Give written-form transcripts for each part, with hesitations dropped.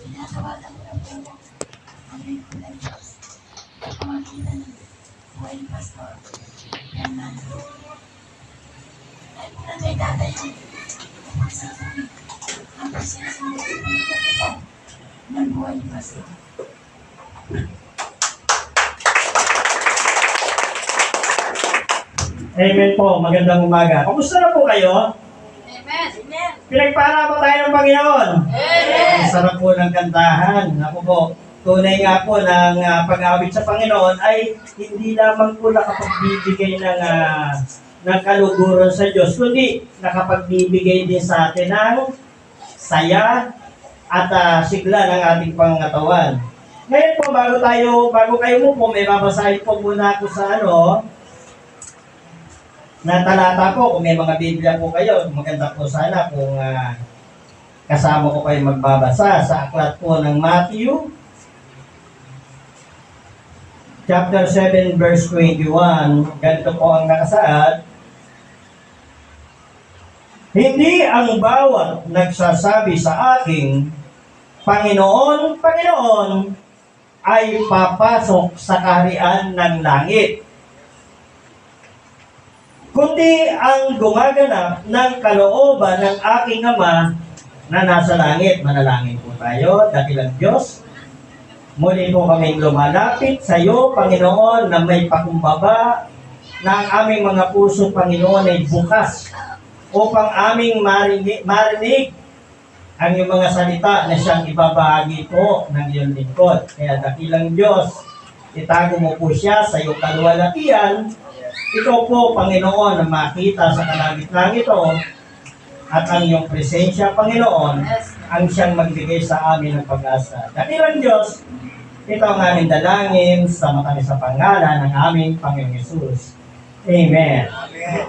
Tinatawagan ko na po ang lingkod ng Diyos. Pamagitan ng buhay ni Pastor Fernando. At may dadayo ang magsasabi ang pagsasabi ng buhay ni Pastor. Amen po, magandang umaga. Kumusta na po kayo? Amen. Amen. Pinagpala po tayo ng Panginoon. Amen. Ang sarap po ng kantahan. Ako po, tunay nga po ng pag-awit sa Panginoon ay hindi lamang po nakapagbibigay ng kaluguran sa Diyos, kundi nakapagbibigay din sa atin ng saya at sigla ng ating pangatawan. Ngayon po, bago kayo mo may babasahin po muna ako sa na talata po. Kung may mga Biblia po kayo, maganda po sana kung kasama ko kayo magbabasa sa aklat po ng Matthew chapter 7 verse 21. Ganito po ang nakasaad: hindi ang bawat nagsasabi sa aking Panginoon, Panginoon ay papasok sa kaharian ng langit, kundi ang gumaganap ng kalooban ng aking Ama na nasa langit. Manalangin po tayo. Dakilang Diyos, muli po kaming lumalapit sa iyo, Panginoon, na may pakumbaba na ang aming mga puso, Panginoon, ay bukas upang aming marinig ang iyong mga salita na siyang ibabahagi po ng iyong lingkod. Kaya dakilang Diyos, itago mo po siya sa iyong kaluwalhatian. Ikaw po, Panginoon, na makita sa kalangit-langit ito at ang iyong presensya, Panginoon, ang siyang magbigay sa amin ng pag-asa. Dakilang Diyos, ito ang aming dalangin sa matamis sa pangalan ng aming Panginoong Hesus. Amen. Amen.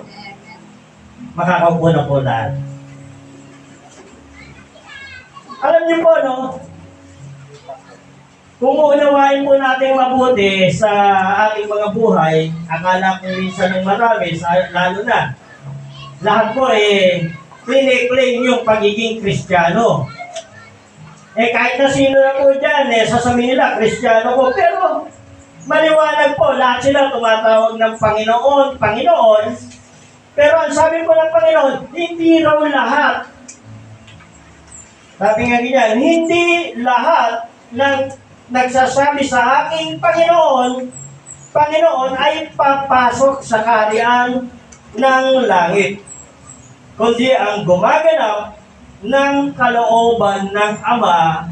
Makakaupo na po lahat. Alam niyo po, kung uunawain po natin mabuti sa ating mga buhay, akala ko minsan ng marami, lalo na, lahat po claim yung pagiging Kristiyano. Kahit na sino na po dyan, sasabihin nila, Kristiyano ko, pero maliwanag po, lahat sila tumatawag ng Panginoon, Panginoon, pero ang sabi po ng Panginoon, hindi raw lahat. Sabi nga ganyan, hindi lahat ng nagsasabi sa aking Panginoon, Panginoon ay papasok sa kaharian ng langit, kundi ang gumaganap ng kalooban ng Ama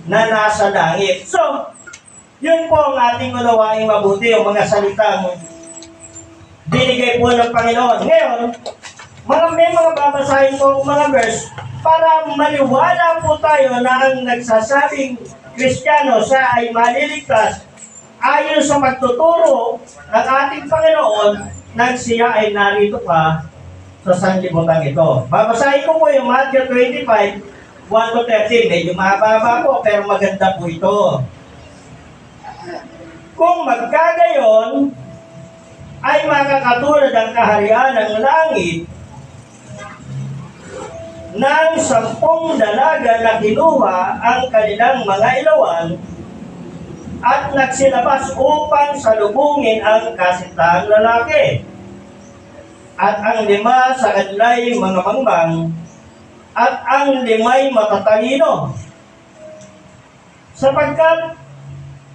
na nasa langit. So, yun po ang ating unawaing mabuti, yung mga salitang binigay po ng Panginoon. Ngayon, may mga babasahin po mga verse para maliwala po tayo na ang nagsasabing Kristiyano siya ay maliligtas ayon sa pagtuturo ng ating Panginoon nang siya ay narito pa sa sanlibutan ito. Babasahin ko po yung Matthew 25, 1-13. Medyo mahaba po, pero maganda po ito. Kung magkagayon, ay makakatulad ang kaharian ng langit ng 10 dalaga na kinuha ang kanilang mga ilawan at nagsilabas upang salubungin ang kasintahang lalaki. At ang 5 sa kanila'y mga mangbang at ang 5 matatalino. Sapagkat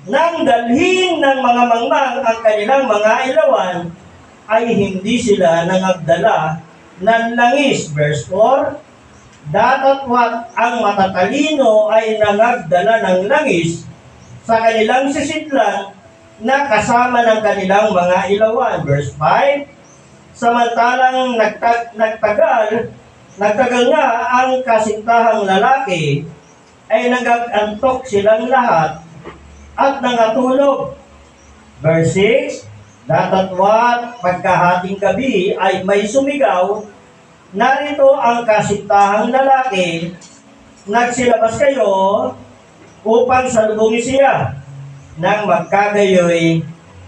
nang dalhin ng mga mangbang ang kanilang mga ilawan, ay hindi sila nangagdala ng langis. Verse 4, Datatwat ang matatalino ay nangagdala ng langis sa kanilang sisidlan na kasama ng kanilang mga ilawan. Verse 5, samantalang nagtagal nga ang kasintahang lalaki, ay nag-antok silang lahat at nangatulog. Verse 6, datatwat pagkahating gabi ay may sumigaw, narito ang kasintahang lalaki, nagsilabas kayo upang salubungin siya. Nang magkagayoy,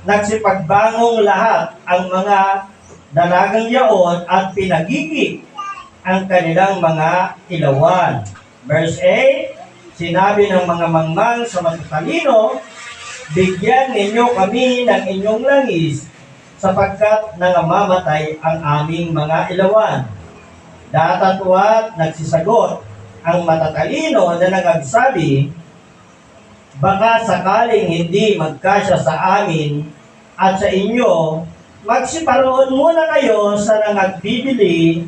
nagsipagbangong lahat ang mga dalagang yaon at pinagigi ang kanilang mga ilawan. Verse 8, sinabi ng mga mangmang sa matatalino, bigyan ninyo kami ng inyong langis, sapagkat nangamamatay ang aming mga ilawan. Datatwat nagsisagot ang matatalino na nagsabi, baka sakaling hindi magkasya sa amin at sa inyo, magsiparoon muna kayo sa nangagbibili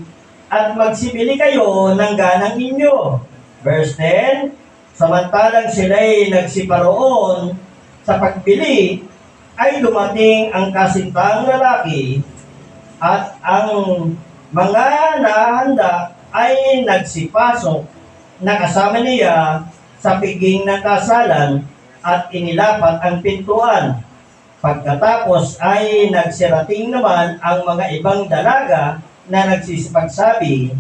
at magsibili kayo ng ganang inyo. Verse 10, samantalang sila'y nagsiparoon sa pagbili, ay dumating ang kasintang lalaki at ang mga nahanda ay nagsipasok na kasama niya sa piging ng kasalan at inilapat ang pintuan. Pagkatapos ay nagsirating naman ang mga ibang dalaga na nagsisipagsabi,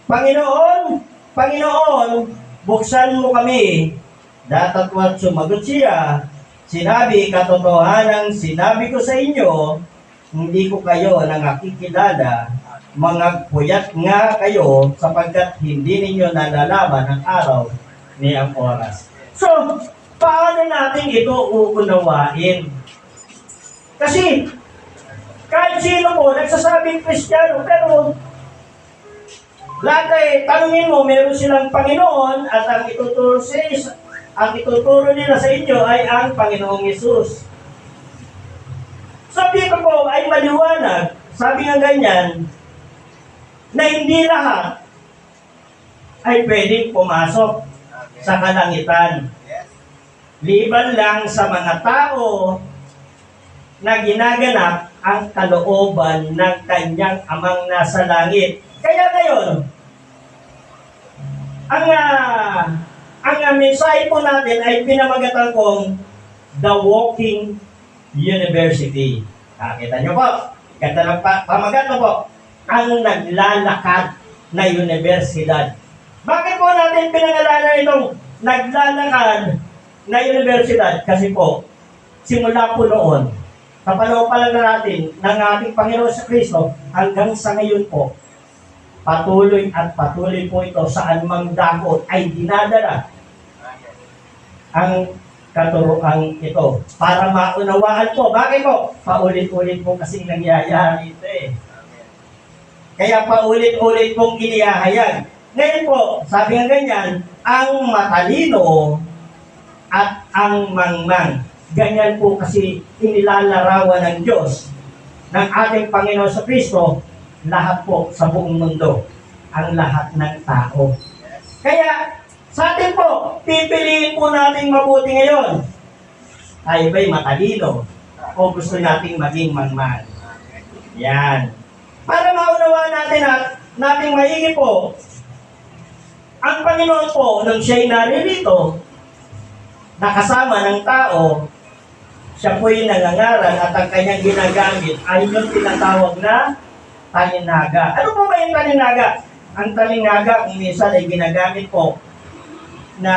Panginoon, Panginoon, buksan mo kami. Datatwat sumagot siya, sinabi katotohanan sinabi ko sa inyo, hindi ko kayo nangakikilala, mga puyat nga kayo sapagkat hindi ninyo nalalaman ang araw ni ang oras. So, paano natin ito uunawain? Kasi, kahit sino po, nagsasabing Kristiyano, pero lahat ay tanungin mo, meron silang Panginoon at ang ituturo nila sa inyo ay ang Panginoong Yesus. So, dito po ay maliwanag, sabi nga ganyan, na hindi lahat ay pwedeng pumasok sa kalangitan. Liban lang sa mga tao na ginaganap ang kalooban ng kanyang amang nasa langit. Kaya ngayon, ang mensahe po natin ay pinamagatan kong The Walking University. Nakita nyo po, ganda ng pamagat po, ang naglalakad na universidad. Bakit po natin pinangalanan itong naglalakad na universidad? Kasi po, simula po noon, sa panahon pa lang natin ng ating Panginoon sa Kristo, hanggang sa ngayon po, patuloy at patuloy po ito saan mang dakot ay dinadala ang katuroang ito para maunawaan po. Bakit po? Paulit-ulit po kasing nangyayari ito eh. Kaya paulit-ulit pong inihahayag. Ngayon po, sabi nga ganyan, ang matalino at ang mangmang. Ganyan po kasi inilalarawan ng Diyos, ng ating Panginoon sa Kristo, lahat po sa buong mundo, ang lahat ng tao. Kaya, sa atin po, pipiliin po natin mabuti ngayon. Tayo ba'y matalino? O gusto nating maging mangmang? Yan. Para maunawaan natin at nating maigi po, ang Panginoon po, nung siya'y naririto, nakasama ng tao, siya po'y nangangaral at ang kanyang ginagamit ay yung tinatawag na talinaga. Ano po ba yung talinaga? Ang talinaga kung minsan ay ginagamit po na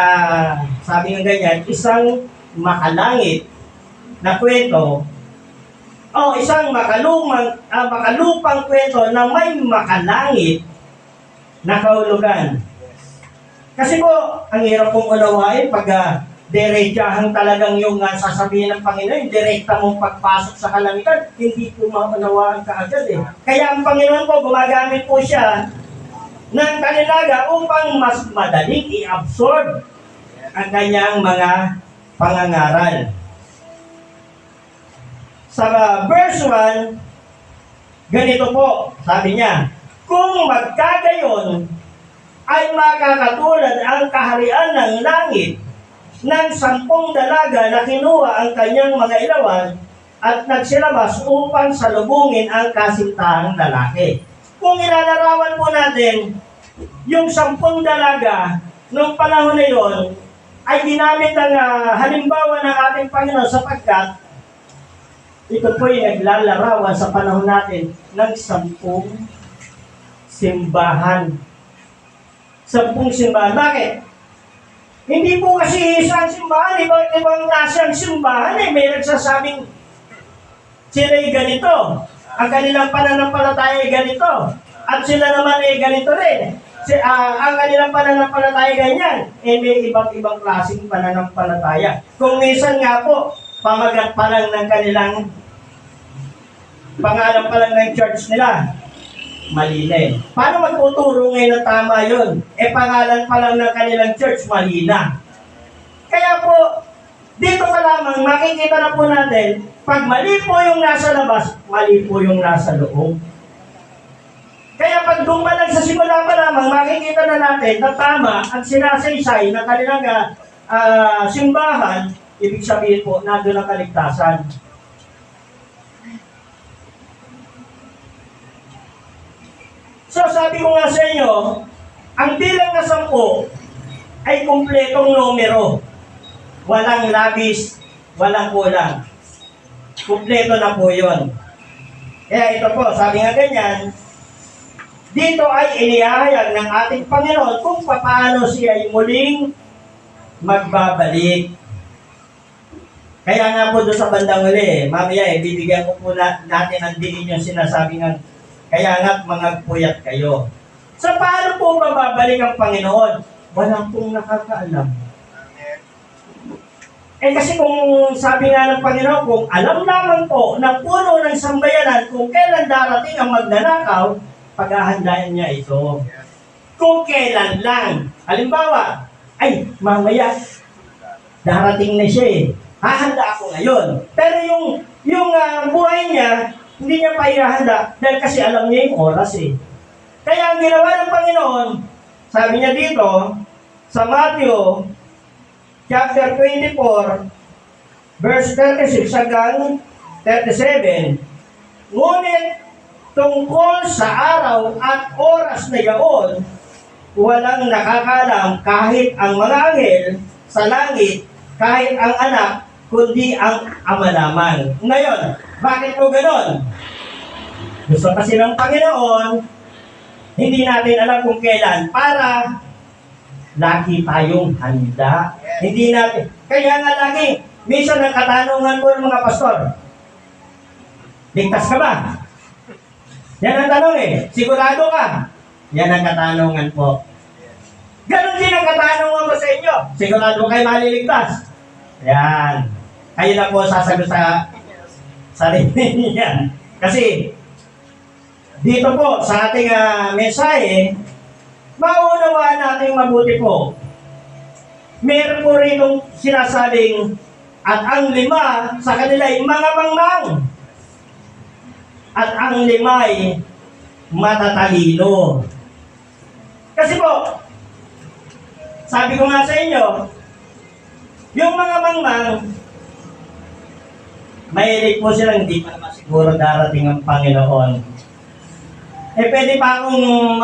sabi ng ganyan, isang makalangit na kwento o isang makalupang kwento na may makalangit na kahulugan. Kasi po, ang hirap pong unawain pag diretsyahan talagang yung sasabihin ng Panginoon, direkta mong pagpasok sa kalangitan, hindi po maunawaan ka agad eh. Kaya ang Panginoon po, gumagamit po siya ng talinaga upang mas madaling i-absorb ang kanyang mga pangangaral. Sa verse 1, ganito po, sabi niya, kung magkagayon ay makakatulad ang kaharian ng langit ng 10 dalaga na kinuha ang kanyang mga ilawan at nagsilabas upang salubungin ang kasintahang lalaki. Kung ilalarawan po natin, yung 10 dalaga noong panahon na yon ay ginamit ng halimbawa ng ating Panginoon sapagkat ito po ay naglalarawan sa panahon natin ng 10 simbahan. 10 simbahan. Bakit? Hindi po kasi isang simbahan, ibang klaseng simbahan eh. May nagsasabing sila'y ganito. Ang kanilang pananampalataya ay ganito. At sila naman ganito rin. Ang kanilang pananampalataya ganyan, may ibang klaseng pananampalataya. Kung minsan nga po, pamagat pa lang ng kanilang pangalan pa lang ng church nila, mali na eh. Paano magtuturo ngayon na tama yun? Pangalan pa lang ng kanilang church, mali na. Kaya po, dito pa lamang, makikita na po natin, pag mali po yung nasa labas, mali po yung nasa loob. Kaya pag dumalang sa simula pa lamang, makikita na natin na tama at sinasaysay na kanilang simbahan, ibig sabihin po, nandun ang kaligtasan. So sabi ko nga sa inyo, ang bilang na 10 ay kumpletong numero. Walang labis, walang kulang. Kumpleto na po yun. Kaya ito po, sabi nga ganyan, dito ay inihahayag ng ating Panginoon kung paano siya ay muling magbabalik. Kaya nga po doon sa bandang uli, mamaya bibigyan ko po natin ang diin yung sinasabi ng kaya nga't mga puyat kayo. So paano po mababalik ang Panginoon? Walang pong nakakaalam. Kasi kung sabi nga ng Panginoon, kung alam lamang po ng puno ng sambayanan kung kailan darating ang magnanakaw, paghahandaan niya ito. Kung kailan lang. Halimbawa, ay mamaya, darating na siya eh. Hahanda ako ngayon. Pero yung buhay niya, hindi niya pa ihahanda dahil kasi alam niya yung oras eh. Kaya ang ginawa ng Panginoon, sabi niya dito, sa Matthew, chapter 24, verse 36 hanggang 37, ngunit tungkol sa araw at oras na yaon, walang nakakalam kahit ang mga anghel sa langit, kahit ang anak, kundi ang Ama lamang. Ngayon, bakit po ganon? Gusto kasi ng Panginoon, hindi natin alam kung kailan para lagi tayong handa. Hindi natin. Kaya nga lagi, minsan ang katanungan ko ng mga pastor, ligtas ka ba? Yan ang tanong eh. Sigurado ka? Yan ang katanungan po. Ganon din ang katanungan ko sa inyo. Sigurado kayo maliligtas? Yan. Kayo na po sasagot sa sarili niya. Kasi, dito po sa ating mensahe, maunawaan natin mabuti po. Meron po rin sinasabing at ang 5 sa kanila ay mga mangmang. At ang 5 ay matatalino. Kasi po, sabi ko nga sa inyo, yung mga mangmang, mahilig po silang hindi pa naman siguro darating ang Panginoon. Pwede pa akong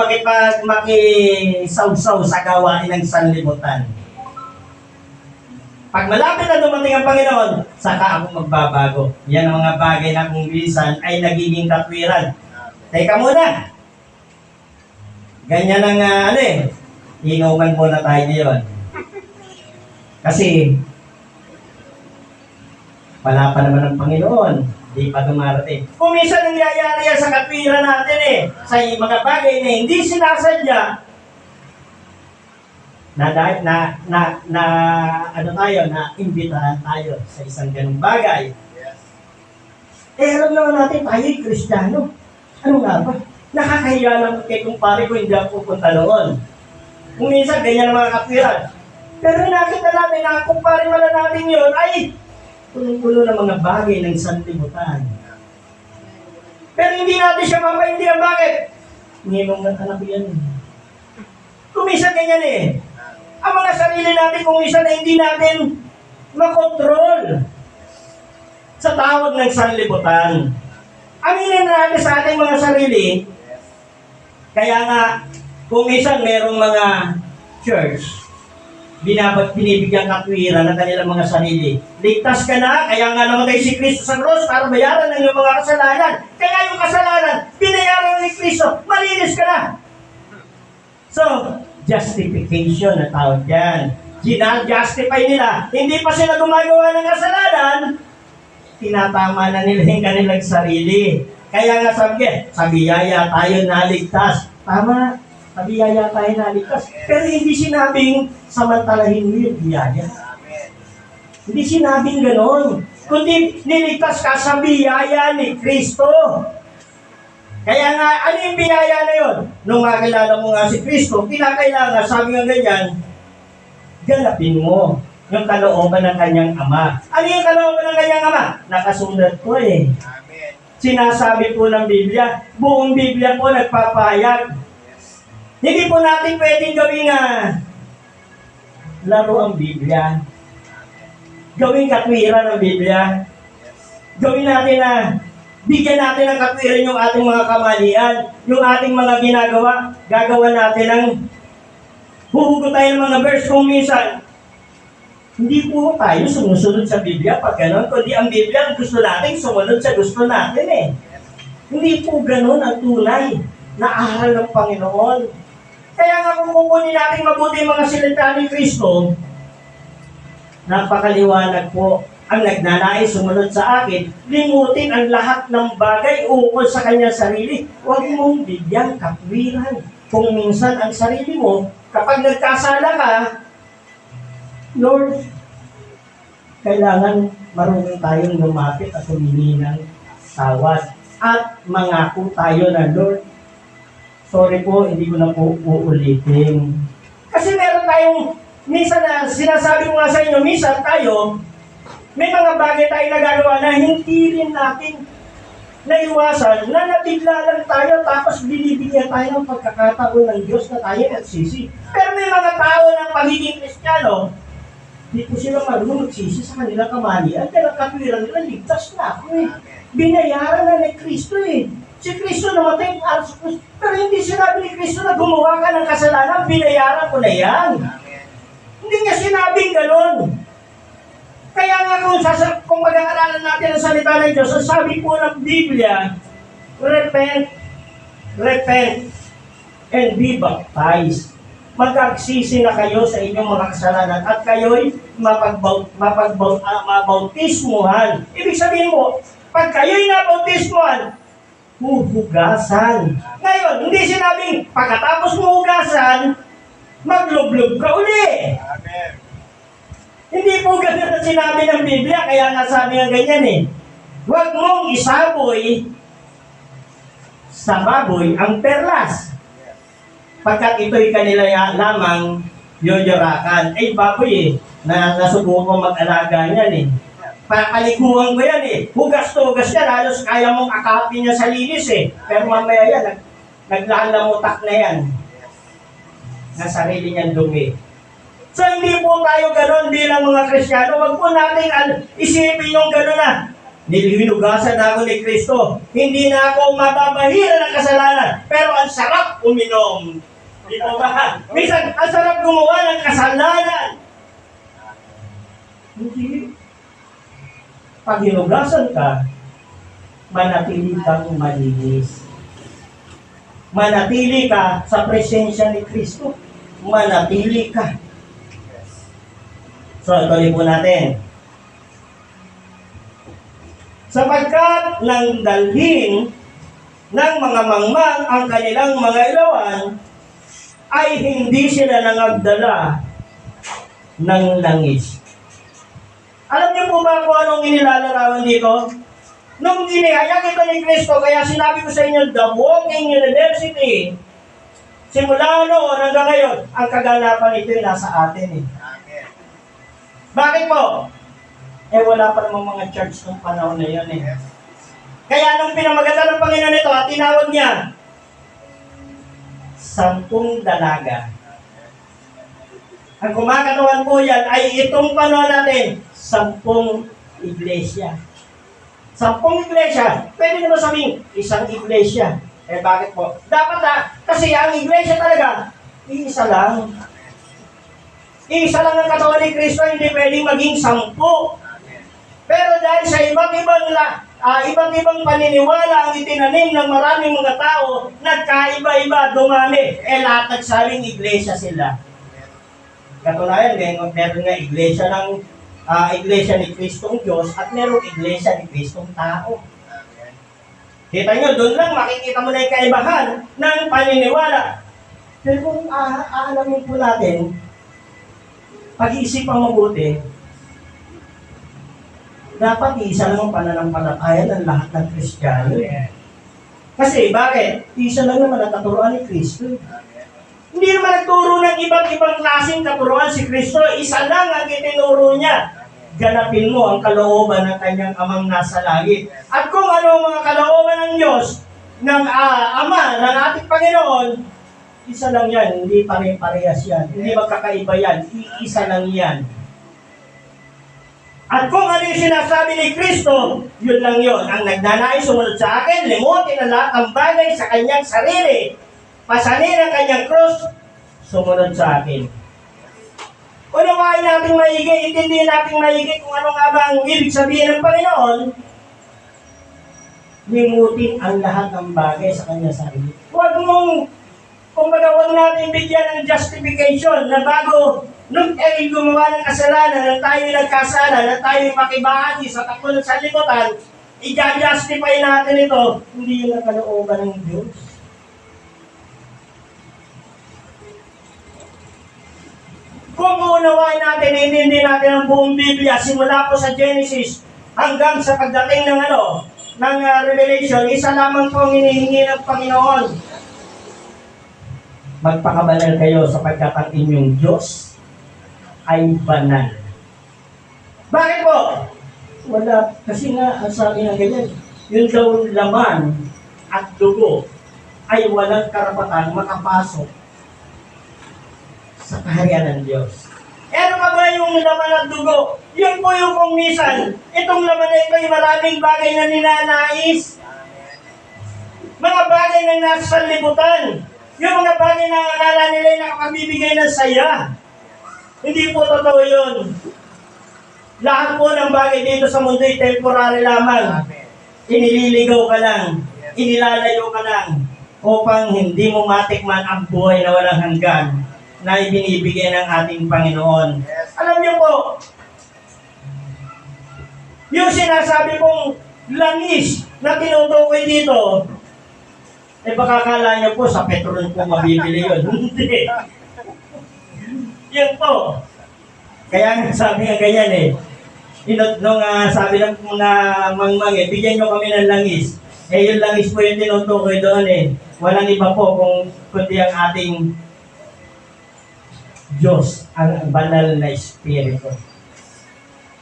makisaw-saw sa gawain ng sanlibutan. Pag malapit na dumating ang Panginoon, saka ako magbabago. Yan ang mga bagay na kung minsan ay nagiging katwiran. Teka muna. Ganyan ang inuman muna tayo ngayon. Kasi, wala pa naman ang Panginoon. Hindi pa dumarating. Kung minsan nangyayari yan sa katwiran natin sa mga bagay na hindi sinasadya, imbitahan tayo sa isang ganung bagay. Alam naman natin, tayo'y Kristiyano. Ano nga ba? Nakakahiya lang kay kumpare ko hindi ako pupunta noon. Kung minsan, ganyan ang mga katwiran. Pero nakita natin na kumpare wala natin yun, ay tulong-tulo ng mga bagay ng sanlibutan. Pero hindi natin siya mapaintindihan. Bakit? Nginong ng anak yan. Kung minsan ganyan ang mga sarili natin kung minsan na hindi natin makontrol sa tawag ng sanlibutan. Aminin natin sa ating mga sarili, kaya nga, kung minsan merong mga church, binibigyan katwiran ng kanilang mga sarili. Ligtas ka na, kaya nga namatay si Kristo sa cross para bayaran ng iyong mga kasalanan. Kaya yung kasalanan, binayaran ni Kristo, malinis ka na. So, justification na tawag yan. Ginajustify nila. Hindi pa sila gumagawa ng kasalanan, tinatama na nila yung kanilang sarili. Kaya nga sa biyaya tayo naligtas. Tama, sa biyaya tayo naligtas. Pero hindi sinabing samantalahin mo yung biyaya. Hindi sinabing ganon. Kundi niligtas ka sa biyaya ni Kristo. Kaya nga, ano yung biyaya na yun? Nung makilala mo nga si Kristo, kinakailangan, sabi nga ganyan, ganapin mo yung kalooban ng kanyang Ama. Ano yung kalooban ng kanyang Ama? Nakasulat po eh. Amen. Sinasabi po ng Biblia, buong Biblia po nagpapahayag. Hindi po natin pwedeng gawing laro ang Biblia. Gawing katwiran ang Biblia. Gawin natin bigyan natin ng katwiran yung ating mga kamalian, yung ating mga ginagawa, gagawa natin ng huhugot tayo ng mga verse kung minsan. Hindi po tayo sumusunod sa Biblia pag gano'n, kundi ang Biblia gusto natin sumunod sa gusto natin eh. Hindi po gano'n ang tunay na aral ng Panginoon. Kaya nga kung kukunin natin mabuti mga salita ni Kristo, napakaliwanag po. Ang nagnanais sumunod sa akin, limutin ang lahat ng bagay ukol sa kanyang sarili. Huwag mong bigyang katwiran. Kung minsan ang sarili mo, kapag nagkasala ka, Lord, kailangan marunong tayong lumapit at humingi ng tawad. At mangako tayo na, Lord, sorry po, hindi ko na po uulitin. Kasi meron tayong, minsan na sinasabi ko nga sa inyo, minsan tayo, may mga bagay tayo nagagawa na hindi rin natin naiwasan, na nabigla lang tayo tapos binibigyan tayo ng pagkakataon ng Diyos na tayo nagsisi. Pero may mga tao ng pagiging Kristiyano, di po sila marunong magsisi sa kanilang kamalian. Kaya katwiran nila, ligtas na ako eh. Binayaran na ni Kristo eh. Si Kristo namatay para sa Kristo. Pero hindi sinabi ni Kristo na gumawa ka ng kasalanan, binayaran ko na yan. Hindi niya sinabing gano'n. Kaya nga kung mag-aaralan natin ang salita ng Diyos, ang sabi po ng Biblia, repent, and be baptized. Magagsisi na kayo sa inyong mga kasalanan at kayo'y mabautismuhan. Ibig sabihin mo, pag kayo'y nabautismuhan, huhugasan. Ngayon, hindi sinabing pagkatapos mo hugasan, maglublob ka uli. Amen. Hindi po ganun ang sinabi ng Biblia, kaya nga sabi nga ganyan eh. Huwag mong isaboy sa baboy ang perlas. Pagkat ito'y kanila lamang yoyorakan. Ay baboy eh, nasubukan mag-alaga niyan eh. Palikuhan ko yan eh. Hugas to hugas yan, halos kaya mong akapin niya sa linis eh. Pero mamaya yan, naglalamutak na yan. Na sarili niyang dumi. So hindi po tayo gano'n bilang mga Kristiyano. Huwag po natin isipin yung gano'n na nilihinugasan na ako ni Kristo. Hindi na ako mababahira ng kasalanan. Pero ang sarap uminom. Di po ba? Minsan, ang sarap gumawa ng kasalanan. Hindi. Pag hinugasan ka, manatili kang malinis. Manatili ka sa presensya ni Kristo. Manatili ka. So, tuloy po natin. Sapagkat nang dalhin ng mga mangmang ang kanilang mga ilawan, ay hindi sila nangagdala ng langis. Alam niyo po ba kung anong inilalarawan dito? Nung inihayag ito ni Kristo, kaya sinabi ko sa inyo, the Walking University, simula noon hanggang ngayon, ang kaganapan nito ay nasa atin eh. Bakit po? Eh wala pa namang mga church nung panahon na yun eh. Kaya nung pinamagatan ng Panginoon ito at tinawag niya, 10 dalaga. Ang kumakatawan po yan ay itong panahon natin, 10 iglesia. 10 iglesia, pwede naman sabihin, isang iglesia. Eh bakit po? Dapat kasi ang iglesia talaga, isa lang. Isa lang ang katawan ni Kristo, hindi pwedeng maging 10. Pero dahil sa iba't ibang paniniwala ang itinanim ng maraming mga tao, nagkaiba-iba, dumami. Eh lahat nagsabing iglesia sila. Katunayan, meron nga iglesia ni Kristong Diyos at meron iglesia ni Kristong tao. Kita nyo, doon lang makikita mo na yung kaibahan ng paniniwala. Pero kung aalamin po natin, pag-iisipan mabuti, dapat isa lang ang pananampalataya ng lahat ng Kristiyano. Kasi bakit? Isa lang naman ang katuruan ni Kristo. Hindi naman nagturo ng iba't ibang klaseng katuruan si Kristo. Isa lang ang itinuro niya. Ganapin mo ang kalooban ng kanyang amang nasa langit. At kung ano ang mga kalooban ng Diyos, ng Ama, ng ating Panginoon, isa lang yan. Hindi pare-parehas yan. Hindi magkakaiba yan. Isa lang yan. At kung ano yung sinasabi ni Kristo, yun lang yun. Ang nagnanais sumunod sa akin, limutin ang lahat ng bagay sa kanyang sarili. Pasanin ang kanyang krus, sumunod sa akin. Unawain natin maigi, intindihin natin maigi kung ano nga ba ang ibig sabihin ng Panginoon, limutin ang lahat ng bagay sa kanyang sarili. Huwag natin bigyan ng justification na bago nung tayo gumawa ng kasalanan, na tayo nagkasala, na tayo makibahagi sa takbo ng sanlibutan, i-justify natin ito, hindi yun ang kalooban ng Diyos. Kung uunawain natin, hindi natin ang buong Biblia, simula po sa Genesis hanggang sa pagdating ng Revelation, isa lamang po ang hinihingi ng Panginoon. Magpakabanal kayo sapagkat ang inyong Diyos ay banal. Bakit po? Wala, kasi nga, ang sabi ng ganyan, yung daw laman at dugo ay walang karapatan makapasok sa kaharian ng Diyos. Eh ano pa ba yung laman at dugo? Yun po yung kung minsan, itong laman na ito ay maraming bagay na ninanais. Mga bagay na nasa sanlibutan. Yung mga bagay na akala nila ay nakapamibigay ng saya. Hindi po totoo yun. Lahat po ng bagay dito sa mundo ay temporary lamang. Inililigaw ka lang. Inilalayo ka lang upang hindi mo matikman ang buhay na walang hanggan na ibinibigay ng ating Panginoon. Alam niyo po, yung sinasabi kong langis na tinutukoy dito, eh baka akala niyo po sa petrol po mabibili yun. Hindi. Yun po. Kaya sabi nga ganyan eh. Nung sabi ng mga mangmang eh, bigyan nyo kami ng langis. Eh yung langis po yung tinutukoy doon eh. Walang iba po kundi ang ating Diyos, ang banal na Espiritu.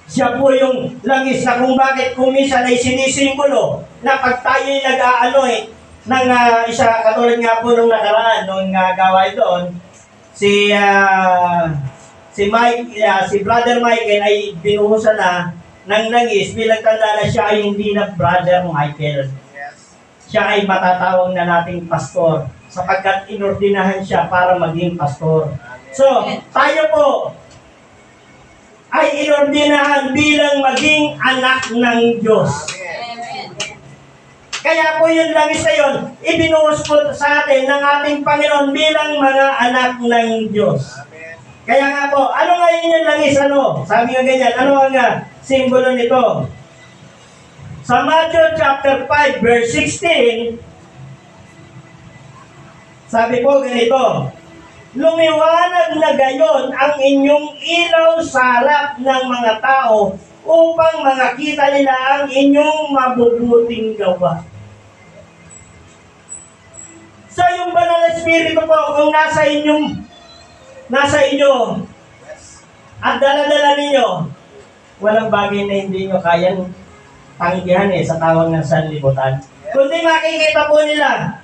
Siya po yung langis na kung bakit kung minsan ay sinisimbolo na pag tayo'y ng isa katulad nga po nung nakaraan, nung gawain doon, si Brother Michael ay binuhusan na ng langis bilang tanda na siya ay hindi na Brother Michael. Siya ay matatawag na nating pastor sapagkat inordinahan siya para maging pastor. So, tayo po ay inordinahan bilang maging anak ng Diyos. Kaya po yung langis na yun, ibinuhos po sa atin ng ating Panginoon bilang mga anak ng Diyos. Kaya nga po, ano nga yun yung langis? Sabi nga ganyan, ano nga simbolo nito? Sa Matthew chapter 5, verse 16, sabi po ganito, lumiwanag na gayon ang inyong ilaw sa harap ng mga tao upang makita nila ang inyong mabubuting gawa. So yung banal na Espiritu po, kung nasa inyo at dala-dala ninyo, walang bagay na hindi nyo kayang tanggihan sa tawag ng sanlibutan. Kundi makikita po nila,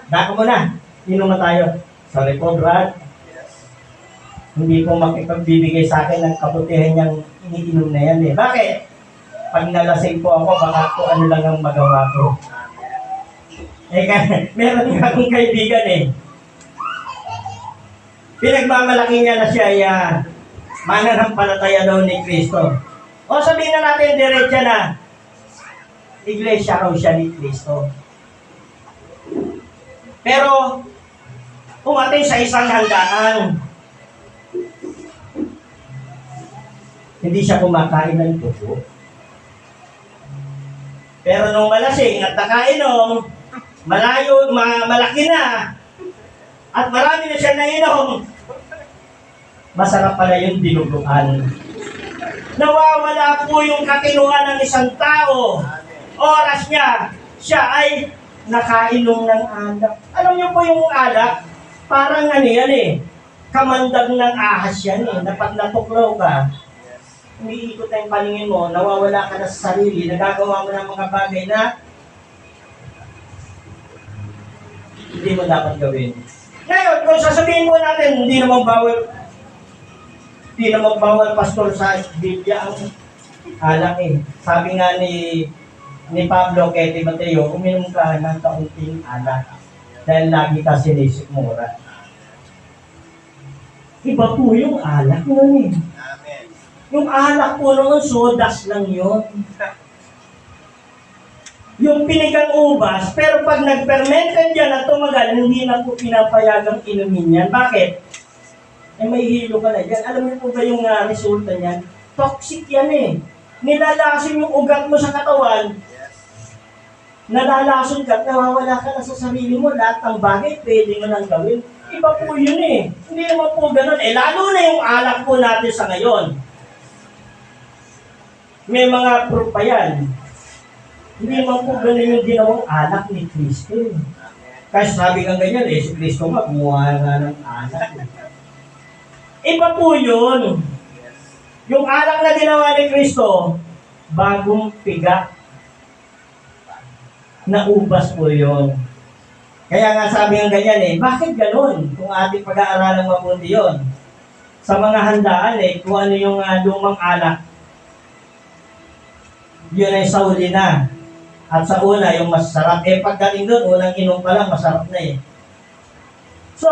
dako mo na, inom na tayo. Sorry po, Brad. Hindi po makipagbibigay sa akin ng kabutihan niyang iniinom na yan eh. Bakit? Pag nalasing po ako, baka po ano lang ang magawa ko. Meron nga akong kaibigan eh. Pinagmamalaki niya na siya ay mananampalataya daw ni Kristo. O sabihin na natin diretsa na, iglesia raw siya ni Kristo. Pero, umating sa isang handaan. Hindi siya kumakain ng tubo. Pero nung malasing at nakainom, malaki na, at marami na siya nainom, masarap pala yung dinuguan. Nawawala po yung katinuan ng isang tao. Oras niya, siya ay nakainom ng alak. Alam niyo po yung alak, parang ano yan eh, kamandag ng ahas yan eh, na pag natuklaw ka, umiikot na yung paningin mo, nawawala ka na sa sarili, nagagawa mo ng mga bagay na hindi mo dapat gawin. Ngayon, kung sasabihin po natin, hindi naman bawal pastor sa Biblia ang alak eh. Sabi nga ni Pablo kay Timoteo, uminom ka ng kaunting alak dahil lagi ka sinisikmura. Iba po yung alak nun eh. Yung alak po noon, sodas lang yun. Yung pinigang ubas, pero pag nag-ferment ka dyan at tumagal, hindi na po pinapayagang inumin yan. Bakit? Eh may hilo ka na dyan. Alam niyo po ba yung resulta niyan? Toxic yan eh. Nilalason yung ugat mo sa katawan, nalalason ka, nawawala ka na sa sarili mo, lahat ng bagay pwede mo nang gawin. Iba po yun eh. Hindi naman po ganun. Eh lalo na yung alak po natin sa ngayon. May mga proof pa yan. Hindi naman po ganun yung ginawang alak ni Kristo. Kasi sabi kang ganyan eh, si Kristo nga, kumuha nga ng alak. Iba po yun. Yung alak na ginawa ni Kristo, bagong piga na ubas po yun. Kaya nga sabi ng ganyan eh, bakit ganun? Kung ating pag-aaralan mabuti yun. Sa mga handaan eh, kung ano yung lumang alak, yun ay sa uli na. At sa una, yung masarap. Eh, pagdating doon, unang inom pa lang, masarap na eh. So,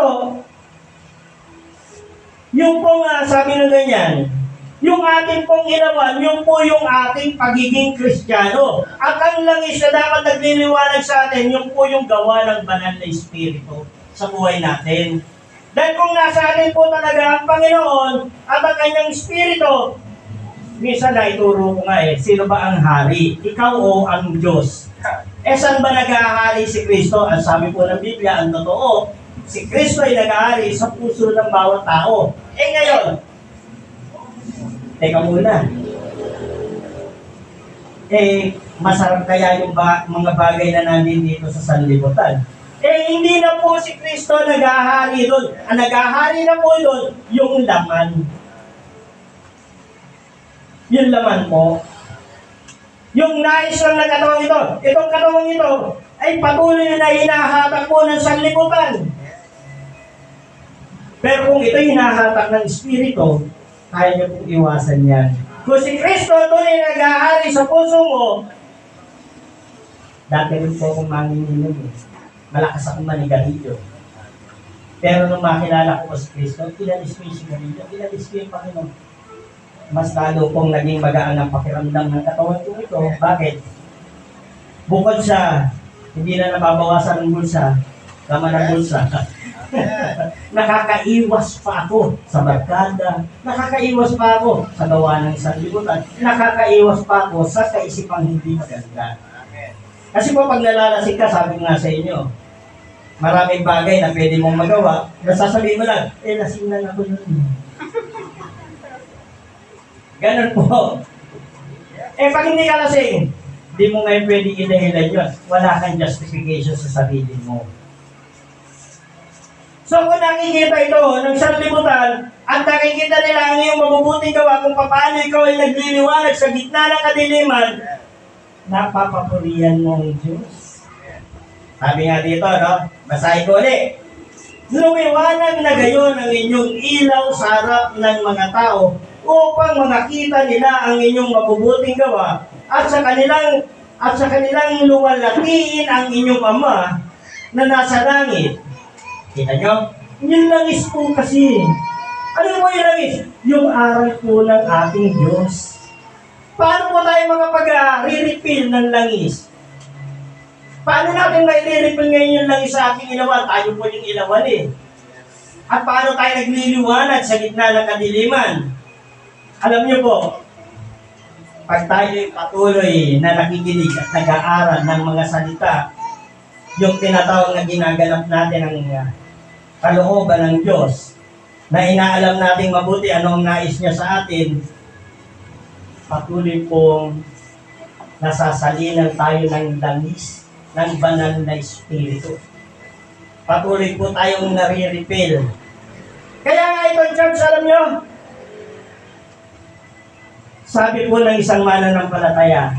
yung pong sabi ng ganyan, yung ating pong ginawan, yung po yung ating pagiging Kristiyano. At ang langis na dapat nagliliwanag sa atin, yung po yung gawa ng banal na Espiritu sa buhay natin. Dahil kung nasa atin po talaga ang Panginoon at ang kanyang Espiritu, minsan na ituro ko nga eh, sino ba ang hari? Ikaw o ang Diyos? Eh saan ba nag-ahari si Kristo? Ang sabi po ng Biblia, ang totoo, si Kristo ay nag-ahari sa puso ng bawat tao. Eh ngayon, teka muna. Eh, masarap kaya yung mga bagay na nandito dito sa sanlibutan? Eh, hindi na po si Kristo nag-ahari doon. Ang nag-ahari na po doon, yung laman. Yung laman po. Yung nais lang ng katawang ito, itong katawang ito, ay patuloy na hinahatak po ng sanlibutan. Pero kung ito hinahatak ng Espiritu, kaya niyo pong iwasan yan. Kung si Kristo tuloy nag-ahari sa puso mo, dati rin po akong manginginom eh. Malakas akong manigarilyo. Pero nung makilala ko si Kristo, ilalis ko yung sigarilyo, ilalis ko yung Panginoon. Mas lalo pong naging magaan ang pakiramdam ng katawan ko ito. Bakit? Bukod sa hindi na nababawasan ng bulsa, laman ng bulsa, nakakaiwas pa ako sa barkada, nakakaiwas pa ako sa gawa ng sanlibutan, nakakaiwas pa ako sa kaisipang hindi maganda. Kasi po pag nalalasing ka, sabi nga sa inyo, maraming bagay na pwede mong magawa, nasasabihin mo lang, eh lasing lang ako yun. Ganun po. Eh pag hindi ka lasing, hindi mo ngayon pwede idahilan yun. Wala kang justification sa sarili mo. So kung nakikita ito ng sanlibutan at nakikita nila ang iyong mabubuting gawa kung paano ikaw ay nagliliwanag sa gitna ng kadiliman, napapapurihan mo ang Diyos. Sabi nga dito, no? Basahin ko ulit. Lumiwanag na gayon ang inyong ilaw sa harap ng mga tao upang makita nila ang inyong mabubuting gawa at sa kanilang luwalhatiin ang inyong Ama na nasa langit. Kita nyo? Yung langis po kasi. Ano po yung langis? Yung aral po ng ating Diyos. Paano po tayo makapag-re-refill ng langis? Paano natin mai-refill ngayon yung langis sa ating ilawan? Tayo po yung ilawan eh. At paano tayo nagliliwanag sa gitna ng kadiliman? Alam niyo po, pag tayo'y patuloy na nakikinig at nag-aaral ng mga salita, yung tinatawag na ginaganap natin ang kalooban ng Diyos, na inaalam nating mabuti anong nais niya sa atin, patuloy pong nasasalinan tayo ng langis ng banal na Espiritu. Patuloy po tayong nare-refill. Kaya nga itong church, alam nyo, sabi po ng isang mananampalataya,